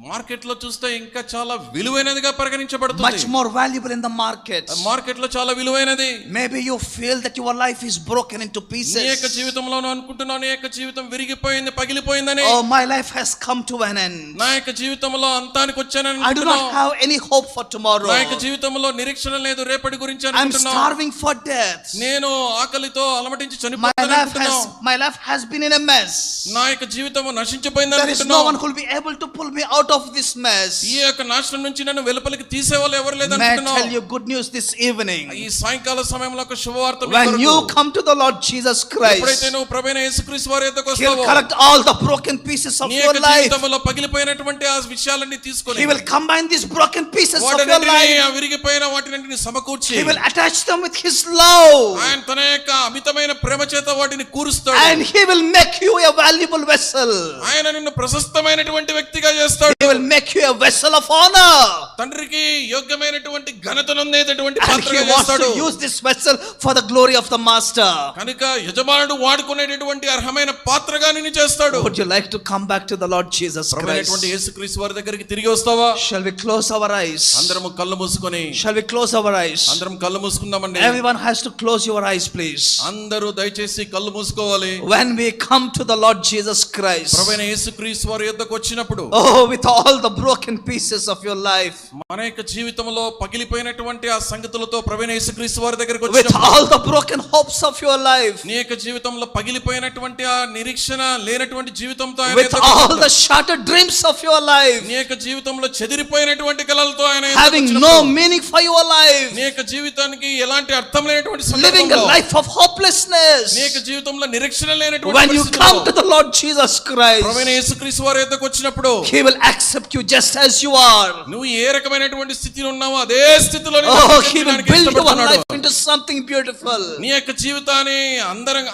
market లో చూస్తే ఇంకా చాలా విలువైనదిగా పరిగణించబడుతుంది. Much more valuable in the market. Market లో చాలా విలువైనది. Maybe you feel that your life is broken into నీ యొక్క pieces. జీవితంలో అనుకుంటున్నావు నీ యొక్క జీవితం విరిగిపోయింది, పగిలిపోయిందని. Oh, my life has come to an end. నా యొక్క జీవితంలో అంతానికి వచ్చానని I do not have any hope for tomorrow. నా యొక్క జీవితంలో నిరీక్షణ లేదు, రేపటి గురించి I'm అనుకుంటున్నావు. starving for death. నేను ఆకలితో అలమటించి My చనిపోతాను. life has been in a mess. నా యొక్క జీవితం నశించిపోయింది There is no one అనుకుంటున్నావు. who will be able to pull me out of this mess. ఈ యొక్క నాశనం నుంచి నన్ను వెలుపలికి తీసేవాళ్ళు ఎవరు లేదు May I tell అనుకుంటున్నావు. you good news this evening? ఈ సాయంకాల సమయంలో ఒక శుభవార్త మీ When కొరకు. you come to the Lord Jesus ఎప్పుడైతే Christ, నువ్వు ప్రభువైన యేసుక్రీస్తు వారి యొద్దకు He will వస్తావో collect all the broken pieces of నీ your యొక్క life. జీవితంలో పగిలిపోయినటువంటి ఆ విషయాలన్నీ తీసుకొని He will combine these broken pieces of your వాటిని life. ఆ విరిగిపోయిన వాటిని సమకూర్చి He will attach them with His love. ఆయన తన యొక్క అమితమైన ప్రేమ చేత వాటిని కూరుస్తాడు. And He will make you a valuable vessel. ఆయన నిన్ను ప్రశస్తమైనటువంటి వ్యక్తిగా చేస్తాడు. He will make you a vessel of honor. తండ్రికి యోగ్యమైనటువంటి ఘనతనుందేటటువంటి And He పాత్రగా wants చేస్తాడు. to use this vessel for the glory of the Master. కనుక యజమానుడు వాడుకునేటటువంటి అర్హమైన పాత్రగా నిన్ను చేస్తాడు. Would you like to come back to the Lord Jesus ప్రభువైనటువంటి Christ? యేసుక్రీస్తు వారి దగ్గరికి తిరిగి వస్తావా? Shall we close our eyes? అందరం కళ్ళు మూసుకొని Shall we close our eyes? అందరం కళ్ళు మూసుకుందామండి. Everyone has to close your eyes, please. అందరూ దయచేసి కళ్ళు మూసుకోవాలి. When we come to the Lord Jesus Christ, ప్రభువైన యేసుక్రీస్తు వారి యొద్దకు వచ్చినప్పుడు oh, with all the broken pieces of your life, మన యొక్క జీవితంలో పగిలిపోయినటువంటి ఆ సంగతులతో ప్రభువైన యేసుక్రీస్తు వారి దగ్గరికి with వచ్చినప్పుడు all the broken hopes of your life, నీ యొక్క జీవితంలో పగిలిపోయినటువంటి ఆ నిరీక్షణ లేనటువంటి జీవితంతో ఆయన with ఎదుర్కొంటాడు. all the shattered dreams of your life, నీ యొక్క జీవితంలో చెదిరిపోయినటువంటి కలలతో ఆయన having ఎదుర్కొచ్చినప్పుడు, no meaning for your life, నీ యొక్క జీవితానికి ఎలాంటి అర్థం లేనటువంటి living a సందర్భంలో, life of hopelessness. నీ యొక్క జీవితంలో నిరీక్షణ లేనటువంటి When you పరిస్థితిలో come to the Lord Jesus ప్రభువైన Christ, యేసుక్రీస్తు వారి యొద్దకు వచ్చినప్పుడు He will accept you just as you are. నువ్వు ఏ రకమైనటువంటి స్థితిలో ఉన్నావో అదే స్థితిలో నిన్ను Oh, He will అంగీకరించడానికి build your ఇష్టపడుతున్నాడు. life into something beautiful. నీ యొక్క జీవితాన్ని అందంగా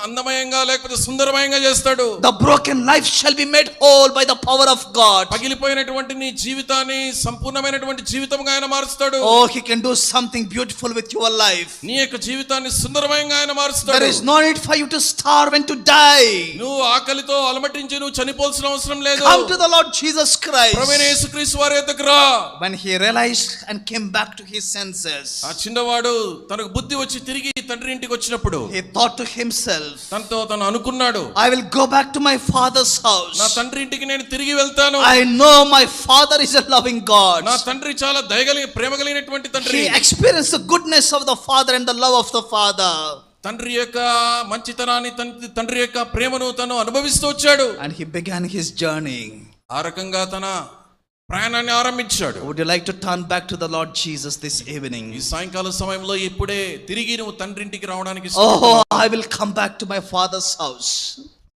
అందమయంగా లేకపోతే సుందరమయంగా చేస్తాడు. The broken life shall be made whole by the power of God. పగిలిపోయినటువంటి నీ జీవితాన్ని సంపూర్ణమైనటువంటి జీవితంగా ఆయన మారుస్తాడు. Oh, He can do something beautiful with your life. నీ యొక్క జీవితాన్ని సుందరమయంగా ఆయన There మారుస్తాడు. is no need for you to starve and to die. నువ్వు ఆకలితో అలమటించి నువ్వు చనిపోవాల్సిన అవసరం లేదు. Come Come to the Lord Jesus Christ. ప్రభువైన యేసుక్రీస్తు వారి యొద్దకు రా. When he realized and came back to his senses, ఆ చిన్నవాడు తనకు బుద్ధి వచ్చి తిరిగి తండ్రి ఇంటికి వచ్చినప్పుడు he thought to himself, తనతో తను అనుకున్నాడు, I will go back to my father's house. నా తండ్రి ఇంటికి నేను తిరిగి వెళ్తాను. I know my father is a loving God. నా తండ్రి చాలా ప్రేమ కలిగినటువంటి తండ్రి. He experienced the goodness of the father and the love of the father. తండ్రి యొక్క మంచితనాన్ని, తండ్రి యొక్క ప్రేమను తను అనుభవిస్తూ వచ్చాడు. And he began his journey. ఆ రకంగా తన ప్రయాణాన్ని ఆరంభించాడు. Would you like to turn back to the Lord Jesus this evening? ఈ సాయంకాల సమయంలో ఇప్పుడే తిరిగి నువ్వు తండ్రి ఇంటికి రావడానికి Oh, I will come back to my father's house.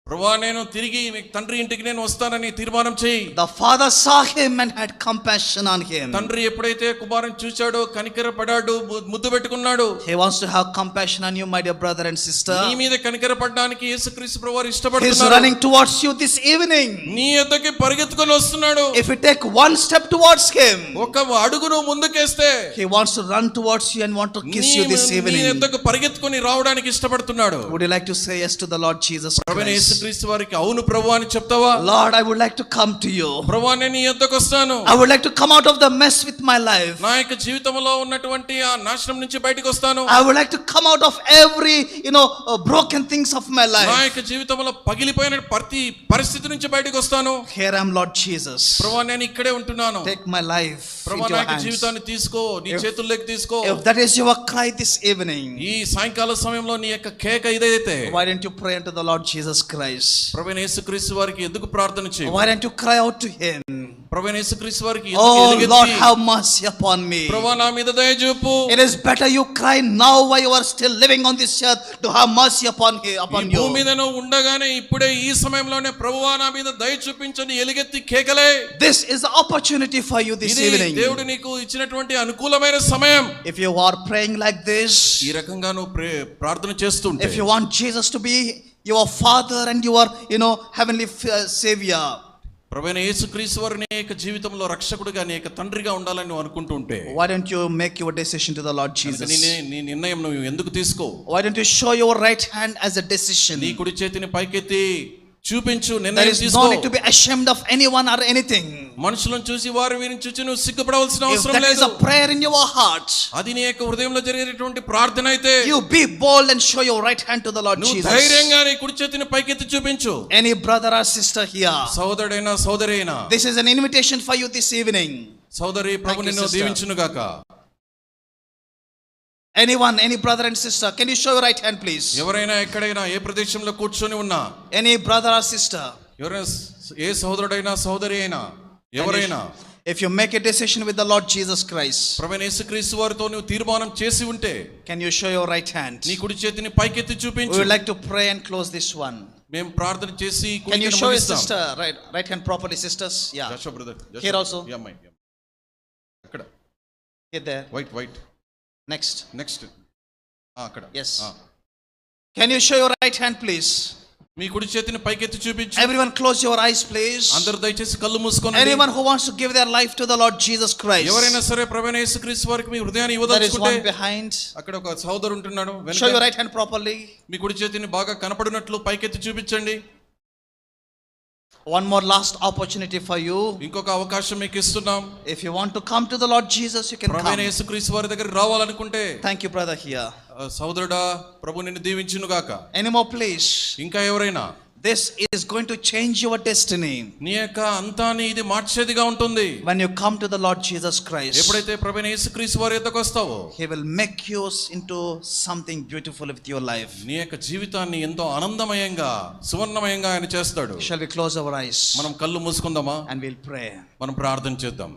ప్రభువా, నేను తిరిగి మీ తండ్రి ఇంటికి నేను వస్తానని తీర్మానం చేయి. The father saw him and had compassion on him. తండ్రి ఎప్పుడైతే కుమారుని చూచాడో కనికరపడాడు, ముద్దు పెట్టుకున్నాడు. He wants to have compassion on you, my dear brother and sister. నీ మీద కనికరపడడానికి యేసుక్రీస్తు ప్రభువారు He is ఇష్టపడుతున్నారు. running towards you this evening. నీ యొద్దకి పరిగెత్తుకొని వస్తున్నాడు. If you take one step towards him, ఒక అడుగును ముందుకేస్తే he wants to run towards you and want to kiss you this నీ evening. యొద్దకు పరిగెత్తుకొని రావడానికి ఇష్టపడుతున్నాడు. Would you like to say yes to the Lord Jesus ప్రభువైన Christ? యేసుక్రీస్తు వారికి అవును ప్రభువా అని చెప్తావా? Lord, I would like to come to you. ప్రభువా, నేను నీ యొద్దకు వస్తాను. I would like to come out of the mess with my life. నా యొక్క జీవితంలో ఉన్నటువంటి ఆ నాశనం నుంచి బయటకు వస్తాను. I would like to come out of every, broken things of my నా life. యొక్క జీవితంలో పగిలిపోయిన ప్రతి పరిస్థితి నుంచి బయటకు వస్తాను. Here I am, Lord Jesus. ప్రభువా, నేను ఇక్కడే ఉంటున్నాను. Take my life ప్రభువా, into నా your యొక్క hands. జీవితాన్ని తీసుకో, నీ చేతుల్లోకి తీసుకో. If that is your cry this evening, ఈ సాయంకాల సమయంలో నీ యొక్క కేక ఇదైతే, why don't you pray unto the Lord Jesus Christ? ప్రభువైన యేసుక్రీస్తు వారికి ఎందుకు ప్రార్థన చేయు? Why don't you cry out to him? ప్రభువైన యేసుక్రీస్తు వారికి ఎందుకు Oh Lord, ఎలుగెత్తి, have mercy upon me. ప్రభువా, నా మీద దయ చూపు. It is better you cry now while you are still living on this earth to have mercy upon ఈ భూమి you. మీద నువ్వు ఉండగానే ఇప్పుడే ఈ సమయంలోనే ప్రభువా నా మీద దయ చూపించని ఎలుగెత్తి కేకలే. This is the opportunity for you this ఇది evening. దేవుడు నీకు ఇచ్చినటువంటి అనుకూలమైన సమయం. If you are praying like this, ఈ రకంగా నువ్వు ప్రార్థన చేస్తుంటే, if you want Jesus to be your father and your, heavenly savior, ప్రభువైన యేసుక్రీస్తు వారు నీ యొక్క జీవితంలో రక్షకుడిగా, నీ యొక్క తండ్రిగా ఉండాలని నువ్వు అనుకుంటుంటే, why don't you make your decision to the Lord Jesus? నీ నిర్ణయం నువ్వు ఎందుకు తీసుకో? Why don't you show your right hand as a decision? నీ కుడి చేతిని పైకెత్తి చూపించు, There నిర్ణయం is no తీసుకో. need to be ashamed of anyone or anything. మనుషులను చూసి వారు వీరిని చూసి నువ్వు సిగ్గుపడవలసిన If అవసరం that is లేదు. a prayer in your heart, అది నీ యొక్క హృదయంలో జరిగేటువంటి ప్రార్థన అయితే, you be bold and show your right hand to the Lord నువ్వు Jesus. ధైర్యంగా నీ కుడి చేతిని పైకెత్తి చూపించు. Any brother or sister here, సోదరుడైనా సోదరి అయినా, this is an invitation for you this evening. సోదరి, ప్రభు Thank you, నిన్ను sister. దీవించును గాక. Anyone, any brother and sister, can you show your right hand please? ఎవరైనా ఎక్కడైనా ఏ ప్రదేశంలో కూర్చొని ఉన్నా, Any brother or sister, ఎవరైనా ఏ సోదరుడైనా సోదరి అయినా, ఎవరైనా if you make a decision with the Lord Jesus Christ, ప్రభువైన యేసుక్రీస్తు వారితో నువ్వు తీర్మానం చేసి ఉంటే, can you show your right hand? నీ కుడి చేతిని పైకెత్తి We చూపించు. would like to pray and close this one. మేము ప్రార్థన చేసి Can you కూడికను show your ముగిస్తాం. sister right hand properly, sisters? Yeah. Joshua brother, Joshua. Here also. ఈ అమ్మాయి, అక్కడ Here there. White Next. Next అక్కడ. Yes. Can you show your right hand please? మీ కుడి చేతిని పైకెత్తి చూపించు. Everyone close your eyes please. అందరూ దయచేసి కళ్ళు మూసుకోండి. Anyone who wants to give their life to the Lord Jesus Christ. ఎవరైనా సరే ప్రభువైన యేసుక్రీస్తు వారికి మీ హృదయాన్ని There is ఇవ్వదలుచుకుంటే, one behind. అక్కడ ఒక సోదరుడు ఉంటున్నాడు. Show your వెనక right hand properly. మీ కుడి చేతిని బాగా కనపడినట్లు పైకెత్తి చూపించండి. One more last opportunity for you. ఇంకొక అవకాశం మీకు ఇస్తున్నాం. If you want to come to the Lord Jesus, you can ప్రభువైన come. యేసుక్రీస్తు వారి దగ్గరికి రావాలనుకుంటే, Thank you, brother here. సోదరుడా, ప్రభు నిన్ను దీవించును గాక. Any more please? ఇంకా ఎవరైనా, This is going to change your destiny. నీ యొక్క అంతాన్ని ఇది మార్చేదిగా ఉంటుంది. When you come to the Lord Jesus Christ, ఎప్పుడైతే ప్రభువైన యేసుక్రీస్తు వారి యొద్దకు వస్తావో, He will make you into something beautiful with your life. నీ యొక్క జీవితాన్ని ఎంతో ఆనందమయంగా, సువర్ణమయంగా ఆయన చేస్తాడు. Shall we close our eyes మనం కళ్ళు మూసుకుందామా? and we'll pray. మనం ప్రార్థన చేద్దాం.